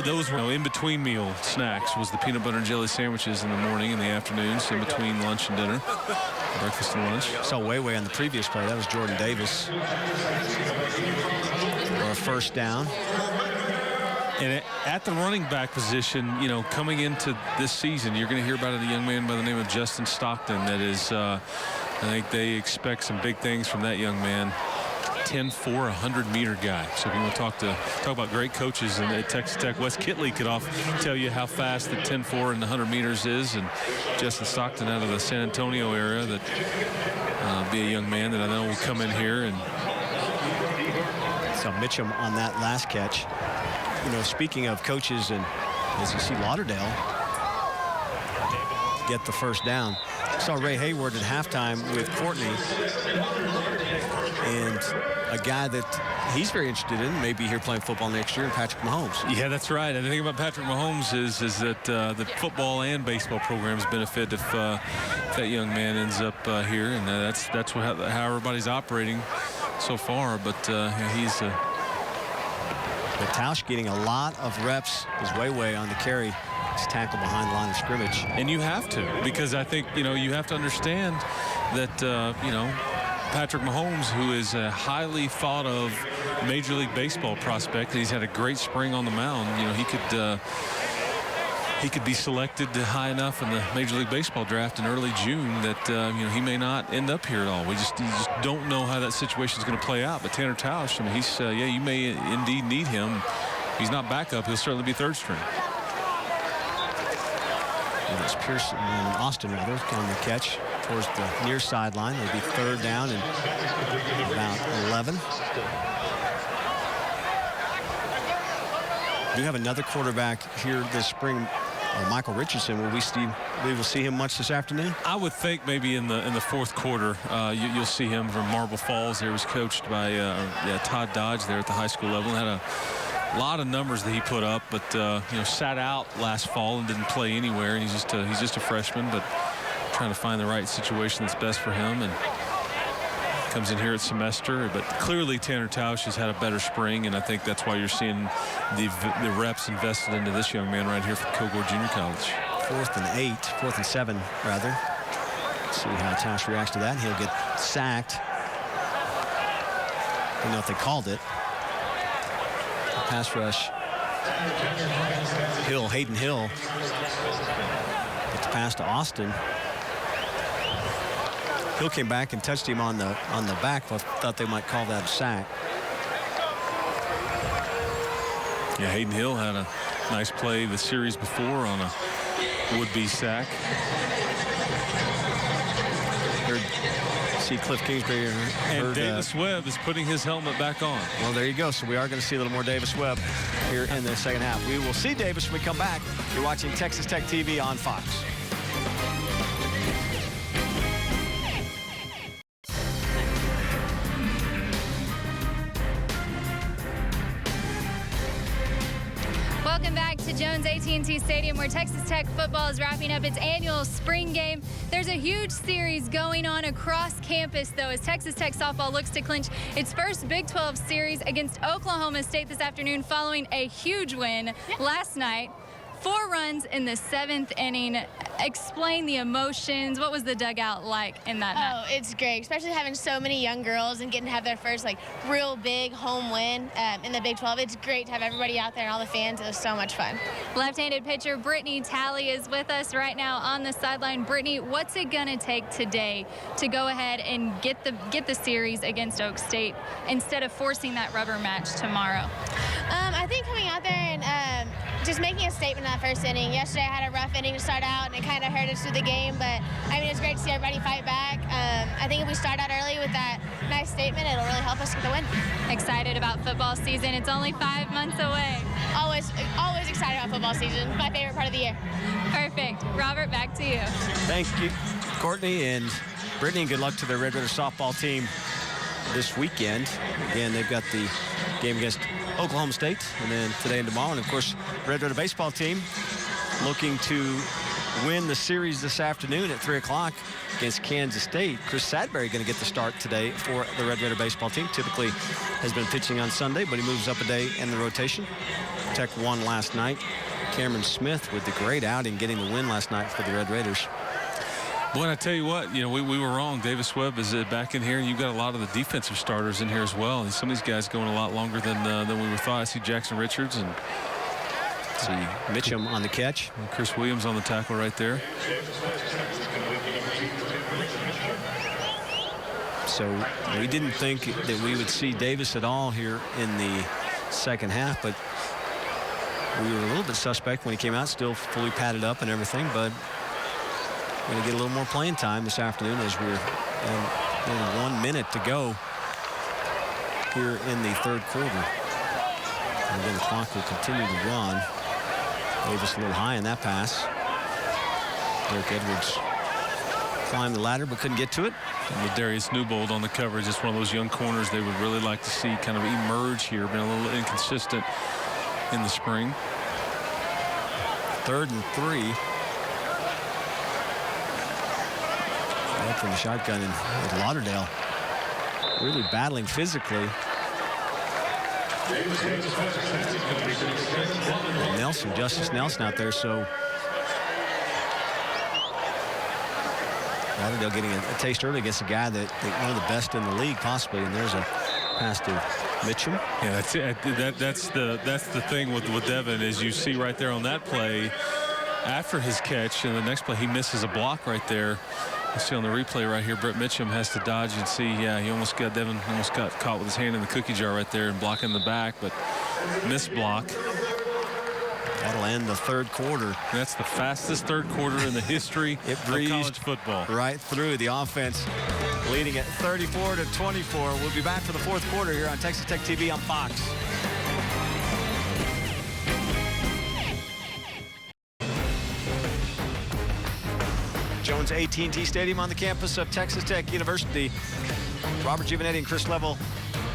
Speaker 3: those were in between meal snacks, was the peanut butter and jelly sandwiches in the morning and the afternoons, in between lunch and dinner, breakfast and lunch.
Speaker 1: Saw way on the previous play. That was Jordan Davis for a first down.
Speaker 3: And at the running back position, you know, coming into this season, you're going to hear about a young man by the name of Justin Stockton. That is, I think they expect some big things from that young man. 10-4, 100-meter guy. So if you want to talk about great coaches at Texas Tech, Wes Kitley could tell you how fast the 10-4 and the 100 meters is. And Justin Stockton out of the San Antonio area, that be a young man that I know will come in here and
Speaker 1: So Mitchum on that last catch. You know, speaking of coaches, and as you see Lauderdale get the first down. Saw Ray Hayward at halftime with Courtney, and a guy that he's very interested in, maybe here playing football next year, Patrick Mahomes.
Speaker 3: Yeah, that's right. And the thing about Patrick Mahomes is that the football and baseball programs benefit if that young man ends up here, and that's how everybody's operating so far. But he's
Speaker 1: Tausch getting a lot of reps. Is way on the carry. He's tackled behind the line of scrimmage.
Speaker 3: And you have to, because I think, you have to understand that, Patrick Mahomes, who is a highly thought of Major League Baseball prospect, and he's had a great spring on the mound, he could be selected high enough in the Major League Baseball draft in early June that, he may not end up here at all. You just don't know how that situation is going to play out. But Tanner Tausch, he's, you may indeed need him. He's not backup. He'll certainly be third string.
Speaker 1: And it's Pearson and Austin rather on the catch towards the near sideline. It'll be third down and about 11. We have another quarterback here this spring, Michael Richardson. We will see him much this afternoon?
Speaker 3: I would think maybe in the fourth quarter you'll see him from Marble Falls. There was coached by Todd Dodge there at the high school level. Had a lot of numbers that he put up, but sat out last fall and didn't play anywhere. And he's just a freshman, but trying to find the right situation that's best for him. And comes in here at semester, but clearly Tanner Tausch has had a better spring, and I think that's why you're seeing the reps invested into this young man right here from Kilgore Junior College.
Speaker 1: 4th and 7 rather. See how Tausch reacts to that. He'll get sacked. I don't know if they called it. Pass rush. Hayden Hill gets the pass to Austin. Hill came back and touched him on the back. Thought they might call that a sack.
Speaker 3: Yeah, Hayden Hill had a nice play the series before on a would-be sack.
Speaker 1: See Cliff Kingsbury
Speaker 3: and Davis Webb is putting his helmet back on.
Speaker 1: Well, there you go. So we are going to see a little more Davis Webb here in the second half. We will see Davis when we come back. You're watching Texas Tech TV on Fox.
Speaker 4: Welcome back to Jones AT&T Stadium, where Texas Tech football is wrapping up its annual spring game. There's a huge series going on across campus, though, as Texas Tech softball looks to clinch its first Big 12 series against Oklahoma State this afternoon following a huge win last night. 4 runs in the 7th inning. Explain the emotions. What was the dugout like in that night?
Speaker 13: Oh, it's great, especially having so many young girls and getting to have their first real big home win in the Big 12. It's great to have everybody out there and all the fans. It was so much fun.
Speaker 4: Left-handed pitcher Brittany Talley is with us right now on the sideline. Brittany, what's it gonna take today to go ahead and get the series against Oak State instead of forcing that rubber match tomorrow?
Speaker 13: I think coming out there and just making a statement in that first inning. Yesterday I had a rough inning to start out, and it kind of hurt us through the game, but it's great to see everybody fight back. I think if we start out early with that nice statement, it'll really help us get the win.
Speaker 4: Excited about football season. It's only 5 months away.
Speaker 13: Always excited about football season. It's my favorite part of the year.
Speaker 4: Perfect. Robert, back to you.
Speaker 1: Thank you, Courtney and Brittany. Good luck to the Red Raider softball team this weekend. Again, they've got the game against Oklahoma State, and then today and tomorrow. And of course, Red Raider baseball team looking to win the series this afternoon at 3 o'clock against Kansas State. Chris Sadberry going to get the start today for the Red Raider baseball team. Typically has been pitching on Sunday, but he moves up a day in the rotation. Tech won last night. Cameron Smith with the great outing, getting the win last night for the Red Raiders.
Speaker 3: Boy, I tell you what, we were wrong. Davis Webb is back in here, and you've got a lot of the defensive starters in here as well. And some of these guys going a lot longer than we were thought. I see Jackson Richards and
Speaker 1: see Mitchum on the catch.
Speaker 3: And Chris Williams on the tackle right there.
Speaker 1: So we didn't think that we would see Davis at all here in the second half, but we were a little bit suspect when he came out, still fully padded up and everything, but going to get a little more playing time this afternoon as we're only 1 minute to go here in the third quarter. And then the clock will continue to run. Davis a little high in that pass. Derek Edwards climbed the ladder but couldn't get to it.
Speaker 3: And with Darius Newbold on the coverage, it's one of those young corners they would really like to see kind of emerge here. Been a little inconsistent in the spring.
Speaker 1: 3rd and 3. Up from the shotgun in Lauderdale. Really battling physically. And Justice Nelson out there, so Lauderdale getting a taste early against a guy that one of the best in the league possibly, and there's a pass to Mitchum.
Speaker 3: Yeah, that's it. That's the thing with Devin, is you see right there on that play, after his catch, and the next play he misses a block right there. You see on the replay right here, Brett Mitchum has to dodge and see. Yeah, Devin almost got caught with his hand in the cookie jar right there and blocking the back, but missed block.
Speaker 1: That'll end the third quarter.
Speaker 3: That's the fastest third quarter in the history of college football.
Speaker 1: Right through the offense, leading at 34-24. We'll be back for the fourth quarter here on Texas Tech TV on Fox. Jones AT&T Stadium on the campus of Texas Tech University. Robert Giovanetti and Chris Level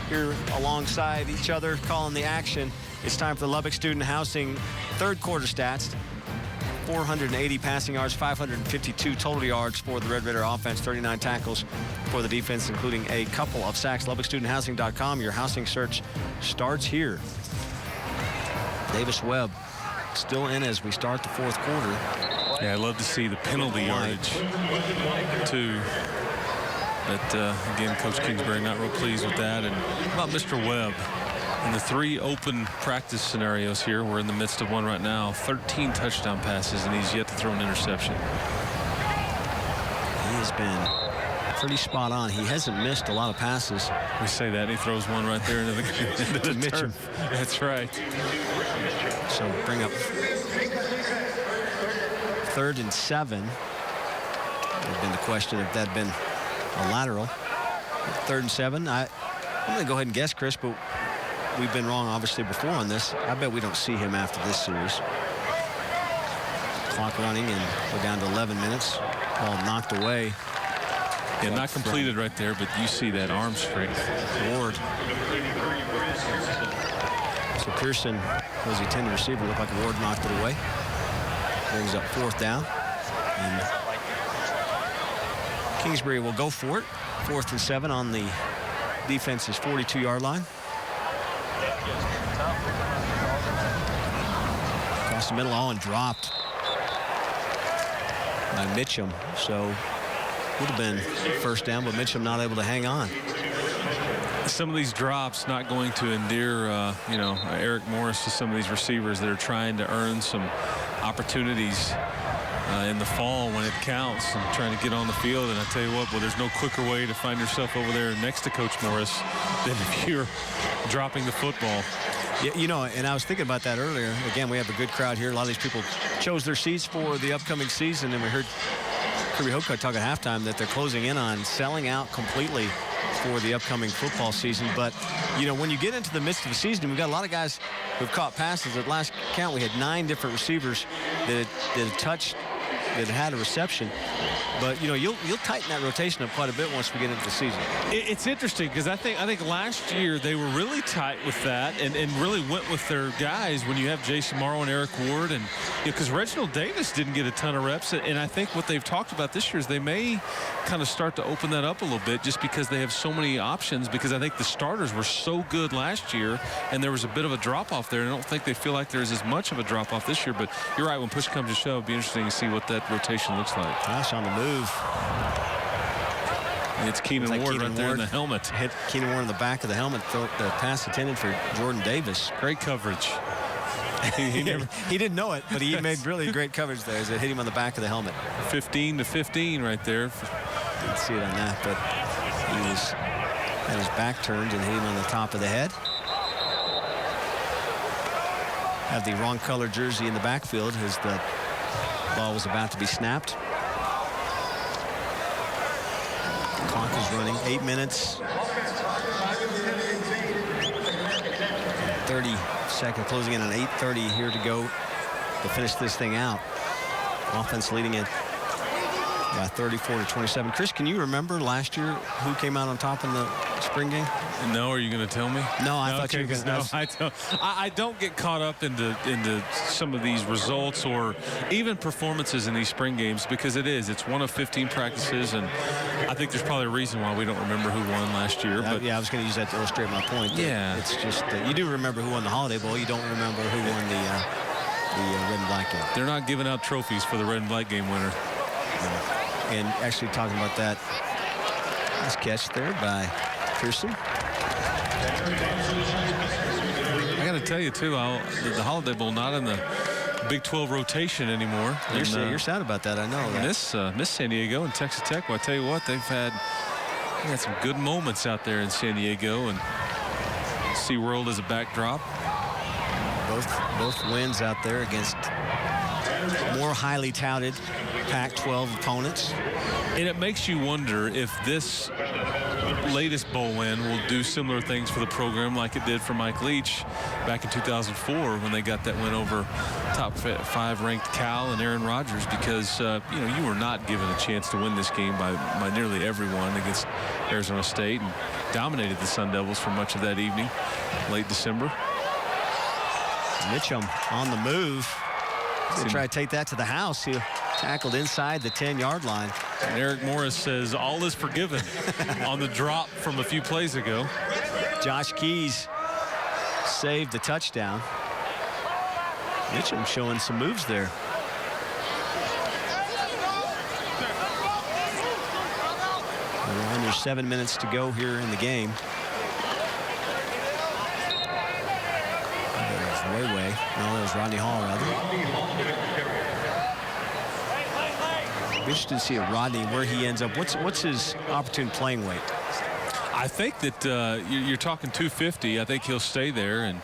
Speaker 1: here alongside each other calling the action. It's time for the Lubbock Student Housing third quarter stats. 480 passing yards, 552 total yards for the Red Raider offense, 39 tackles for the defense, including a couple of sacks. LubbockStudentHousing.com. Your housing search starts here. Davis Webb still in as we start the fourth quarter.
Speaker 3: Yeah, I love to see the penalty yardage, too. But, again, Coach Kingsbury not real pleased with that. And about Mr. Webb, in the 3 open practice scenarios here, we're in the midst of one right now, 13 touchdown passes, and he's yet to throw an interception.
Speaker 1: He has been pretty spot on. He hasn't missed a lot of passes.
Speaker 3: We say that, and he throws one right there into the Mitchum. That's right.
Speaker 1: So bring up 3rd and 7. Would have been the question if that had been a lateral. 3rd and 7. I'm going to go ahead and guess, Chris, but we've been wrong obviously before on this. I bet we don't see him after this series. Clock running, and we're down to 11 minutes. Ball knocked away.
Speaker 3: Yeah, not completed right there, but you see that arm strength.
Speaker 1: Ward. So Pearson was the intended receiver. Looked like Ward knocked it away. Brings up 4th down. And Kingsbury will go for it. 4th and 7 on the defense's 42-yard line. Across the middle, all and dropped by Mitchum. So would have been 1st down, but Mitchum not able to hang on.
Speaker 3: Some of these drops not going to endear, Eric Morris to some of these receivers that are trying to earn some opportunities in the fall when it counts and trying to get on the field. And I tell you what, well, there's no quicker way to find yourself over there next to Coach Morris than if you're dropping the football.
Speaker 1: Yeah, and I was thinking about that earlier. Again, we have a good crowd here. A lot of these people chose their seats for the upcoming season, and we heard Kirby Hocutt talk at halftime that they're closing in on selling out completely for the upcoming football season. But, when you get into the midst of the season, we've got a lot of guys who've caught passes. At last count, we had 9 different receivers that had a reception. But, you'll tighten that rotation up quite a bit once we get into the season.
Speaker 3: It's interesting because I think last year they were really tight with that and really went with their guys when you have Jason Morrow and Eric Ward. And because Reginald Davis didn't get a ton of reps. And I think what they've talked about this year is they may kind of start to open that up a little bit just because they have so many options, because I think the starters were so good last year and there was a bit of a drop-off there. And I don't think they feel like there's as much of a drop-off this year. But you're right, when push comes to shove, it'll be interesting to see what that rotation looks like.
Speaker 1: Gosh, on the move.
Speaker 3: And it's Keenan Ward right there in the helmet.
Speaker 1: Hit Keenan Ward in the back of the helmet. The pass intended for Jordan Davis.
Speaker 3: Great coverage.
Speaker 1: He didn't know it, but he made really great coverage there as it hit him on the back of the helmet.
Speaker 3: 15-15 right there.
Speaker 1: Didn't see it on that, but he had his back turned and hit him on the top of the head. Have the wrong color jersey in the backfield as the ball was about to be snapped. Clock is running. 8 minutes 30 seconds, closing in on 8:30 here to go to finish this thing out. Offense leading it by 34-27. Chris, can you remember last year who came out on top in the spring game?
Speaker 3: No, are you going to tell me?
Speaker 1: No, I thought you were going to.
Speaker 3: No, I don't get caught up into some of these results or even performances in these spring games because it's one of 15 practices, and I think there's probably a reason why we don't remember who won last year. But
Speaker 1: yeah, I was going to use that to illustrate my point.
Speaker 3: Yeah,
Speaker 1: it's just you do remember who won the Holiday Bowl. You don't remember who won the red and black game.
Speaker 3: They're not giving out trophies for the red and black game winner.
Speaker 1: And actually talking about that, nice catch there by Pearson.
Speaker 3: I got to tell you, too, the Holiday Bowl not in the Big 12 rotation anymore.
Speaker 1: You're sad about that, I know.
Speaker 3: Miss San Diego and Texas Tech. Well, I tell you what, they had some good moments out there in San Diego, and SeaWorld as a backdrop.
Speaker 1: Both wins out there against more highly touted Pac-12 opponents.
Speaker 3: And it makes you wonder if this latest bowl win will do similar things for the program like it did for Mike Leach back in 2004 when they got that win over top 5 ranked Cal and Aaron Rodgers, because you were not given a chance to win this game by nearly everyone against Arizona State, and dominated the Sun Devils for much of that evening, late December.
Speaker 1: Mitchum on the move. He'll try to take that to the house. He tackled inside the 10-yard line.
Speaker 3: And Eric Morris says all is forgiven on the drop from a few plays ago.
Speaker 1: Josh Keys saved the touchdown. Mitchum showing some moves there. We're under 7 minutes to go here in the game. Way. No, it was Rodney Hall, rather. I'm interested to see Rodney, where he ends up. What's his opportune playing weight?
Speaker 3: I think that you're talking 250. I think he'll stay there, and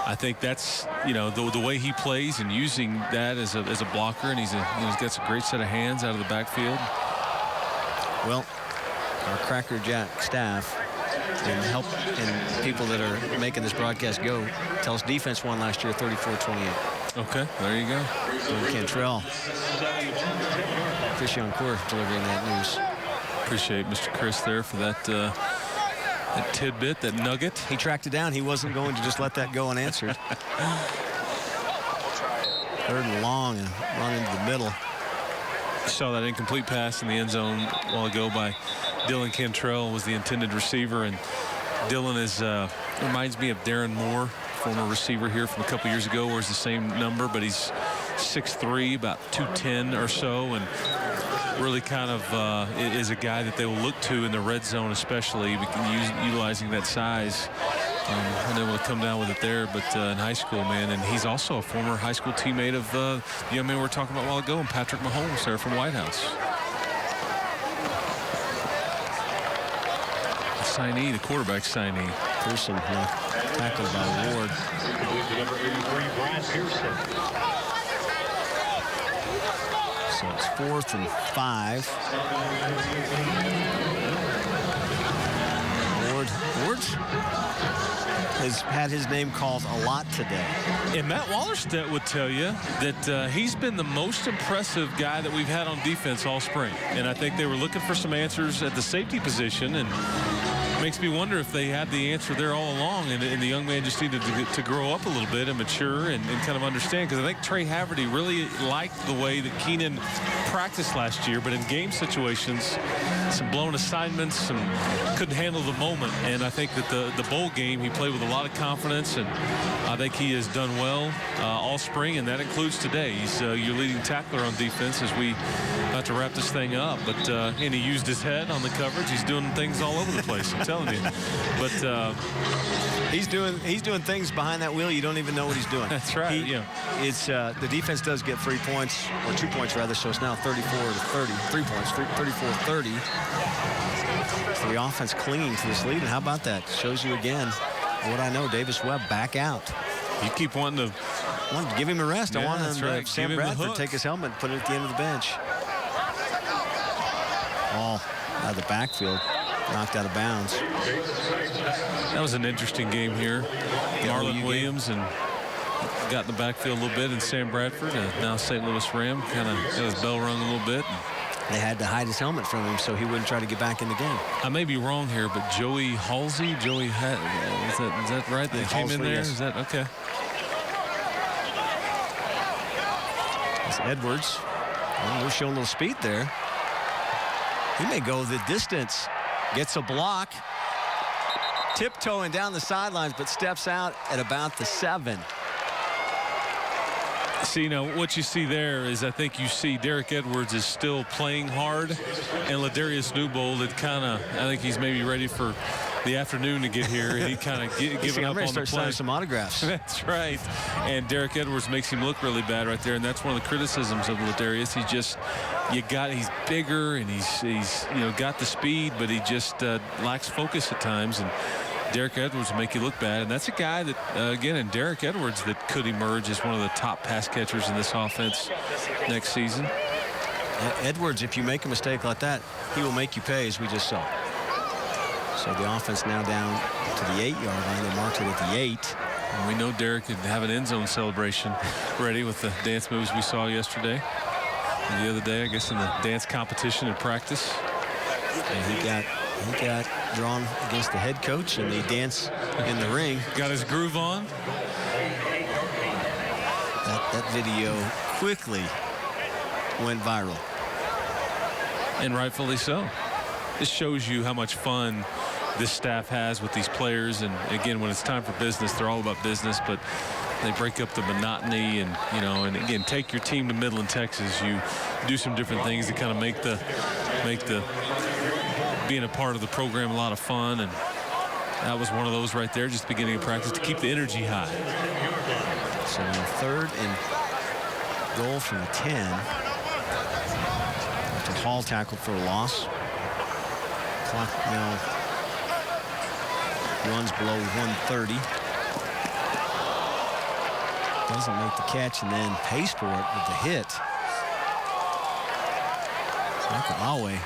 Speaker 3: I think that's the way he plays and using that as a blocker, and he's got a great set of hands out of the backfield.
Speaker 1: Well, our Cracker Jack staff and people that are making this broadcast go tell us defense won last year 34-28.
Speaker 3: Okay, there you go.
Speaker 1: Cantrell. Chris Youngcourt delivering that news.
Speaker 3: Appreciate Mr. Chris there for that tidbit, that nugget.
Speaker 1: He tracked it down. He wasn't going to just let that go unanswered. 3rd and long and run into the middle.
Speaker 3: Saw that incomplete pass in the end zone a while ago by Dylan Cantrell, was the intended receiver, and Dylan reminds me of Darren Moore, former receiver here from a couple years ago, wears the same number, but he's 6'3", about 210 or so, and really kind of is a guy that they will look to in the red zone, especially utilizing that size. Unable to come down with it there, but in high school, man, and he's also a former high school teammate of the young man we were talking about a while ago, and Patrick Mahomes there from White House. The quarterback signee.
Speaker 1: Pearson tackled by Ward. So it's 4th and 5. Ward has had his name called a lot today.
Speaker 3: And Matt Wallerstedt would tell you that he's been the most impressive guy that we've had on defense all spring. And I think they were looking for some answers at the safety position, and makes me wonder if they had the answer there all along, and the young man just needed to grow up a little bit and mature and kind of understand, because I think Trey Haverty really liked the way that Keenan practiced last year, but in game situations, some blown assignments, couldn't handle the moment. And I think that the bowl game, he played with a lot of confidence, and I think he has done well all spring, and that includes today. He's your leading tackler on defense as we about to wrap this thing up. But and he used his head on the coverage. He's doing things all over the place, I'm telling you. But
Speaker 1: he's doing things behind that wheel you don't even know what he's doing.
Speaker 3: That's right.
Speaker 1: It's the defense does get 3 points, or 2 points rather, so it's now 34-30. 3 points, 34-30. So the offense clinging to this lead, and how about that? Shows you again what I know. Davis Webb back out.
Speaker 3: You keep wanting to
Speaker 1: give him a rest.
Speaker 3: Yeah,
Speaker 1: I want him to Sam Bradford
Speaker 3: take
Speaker 1: his helmet and put it at the end of the bench. Ball out of the backfield. knocked out of bounds.
Speaker 3: That was an interesting game here. Marlon Williams and got in the backfield a little bit, and Sam Bradford, now St. Louis Ram, kind of got his bell rung a little bit.
Speaker 1: They had to hide his helmet from him so he wouldn't try to get back in the game.
Speaker 3: I may be wrong here, but Joey Halsey, is that right? They came in there? Yes. Is that okay?
Speaker 1: It's Edwards. Well, we're showing a little speed there. He may go the distance. Gets a block. Tiptoeing down the sidelines, but steps out at about the 7.
Speaker 3: See, what you see there is I think you see Derek Edwards is still playing hard, and Ladarius Newbold, I think he's maybe ready for the afternoon to get here, and he kind of giving up on the play.
Speaker 1: Start signing some autographs.
Speaker 3: That's right. And Derek Edwards makes him look really bad right there, and that's one of the criticisms of Ladarius. He's bigger, and he's got the speed, but he just lacks focus at times. And Derek Edwards will make you look bad, and that's a guy that, again, in Derek Edwards, that could emerge as one of the top pass catchers in this offense next season.
Speaker 1: Edwards, if you make a mistake like that, he will make you pay, as we just saw. So the offense now down to the 8-yard line. They marked it at the 8.
Speaker 3: And we know Derek could have an end zone celebration ready with the dance moves we saw yesterday. And the other day, I guess, in the dance competition in practice.
Speaker 1: And he got drawn against the head coach in the dance in the ring.
Speaker 3: Got his groove on.
Speaker 1: That video quickly went viral.
Speaker 3: And rightfully so. This shows you how much fun this staff has with these players. And again, when it's time for business, they're all about business, but they break up the monotony and, and again, take your team to Midland, Texas. You do some different things to kind of make the being a part of the program a lot of fun, and that was one of those right there, just beginning of practice to keep the energy high.
Speaker 1: So 3rd and goal from the 10. After Hall tackled for a loss. Clock now runs below 130. Doesn't make the catch and then pays for it with the hit. Awe.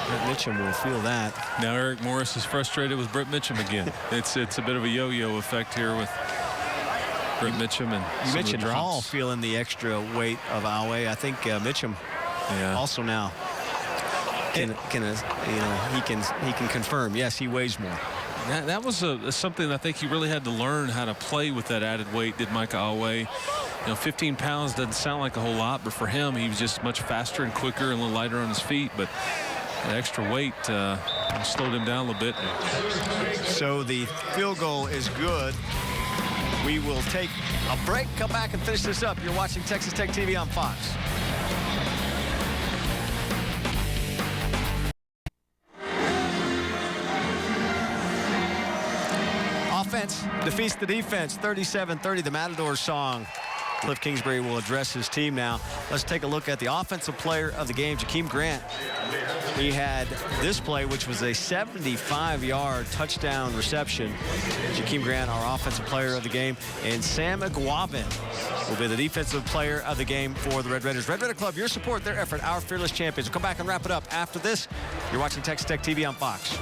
Speaker 1: Brett Mitchum will feel that.
Speaker 3: Now Eric Morris is frustrated with Brett Mitchum again. It's a bit of a yo-yo effect here with Brett Mitchum. And
Speaker 1: you mentioned Hall feeling the extra weight of Awe. I think Mitchum also now he can confirm. Yes, he weighs more.
Speaker 3: That was something I think he really had to learn how to play with that added weight, did Micah Awe. 15 pounds doesn't sound like a whole lot, but for him, he was just much faster and quicker and a little lighter on his feet. But that extra weight slowed him down a little bit.
Speaker 1: So the field goal is good. We will take a break, come back and finish this up. You're watching Texas Tech TV on Fox. Offense defeats the defense, 37-30, the Matador song. Cliff Kingsbury will address his team now. Let's take a look at the offensive player of the game, Jakeem Grant. He had this play, which was a 75-yard touchdown reception. Jakeem Grant, our offensive player of the game, and Sam Aguavin will be the defensive player of the game for the Red Raiders. Red Raider Club, your support, their effort, our fearless champions. We'll come back and wrap it up after this. You're watching Texas Tech TV on Fox.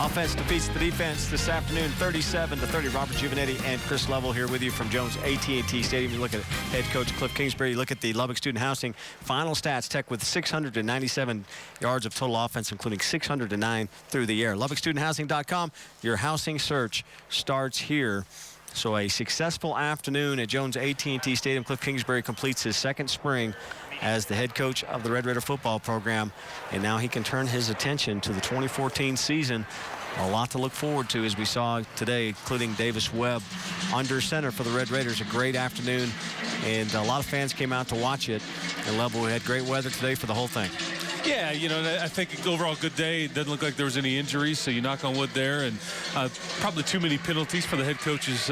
Speaker 1: Offense defeats the defense this afternoon, 37-30. Robert Giovanetti and Chris Level here with you from Jones AT&T Stadium. You look at head coach Cliff Kingsbury. You look at the Lubbock Student Housing final stats. Tech with 697 yards of total offense, including 609 through the air. LubbockStudentHousing.com. Your housing search starts here. So a successful afternoon at Jones AT&T Stadium. Cliff Kingsbury completes his second spring as the head coach of the Red Raider football program, and now he can turn his attention to the 2014 season. A lot to look forward to, as we saw today, including Davis Webb under center for the Red Raiders. A great afternoon, and a lot of fans came out to watch it. And Level had great weather today for the whole thing.
Speaker 3: Yeah, you know, I think overall good day. It doesn't look like there was any injuries, so you knock on wood there. And probably too many penalties for the head coach's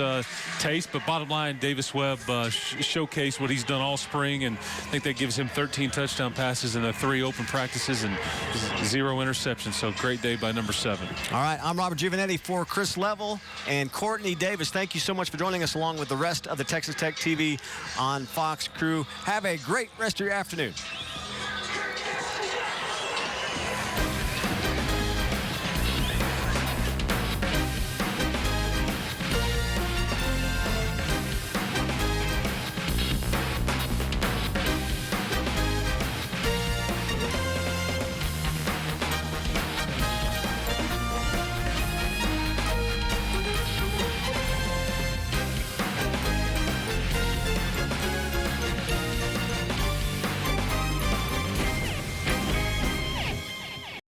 Speaker 3: taste. But bottom line, Davis Webb showcased what he's done all spring, and I think that gives him 13 touchdown passes in the 3 open practices and 0 interceptions. So great day by number 7.
Speaker 1: All right, I'm Robert Giovanetti for Chris Level and Courtney Davis. Thank you so much for joining us along with the rest of the Texas Tech TV on Fox crew. Have a great rest of your afternoon.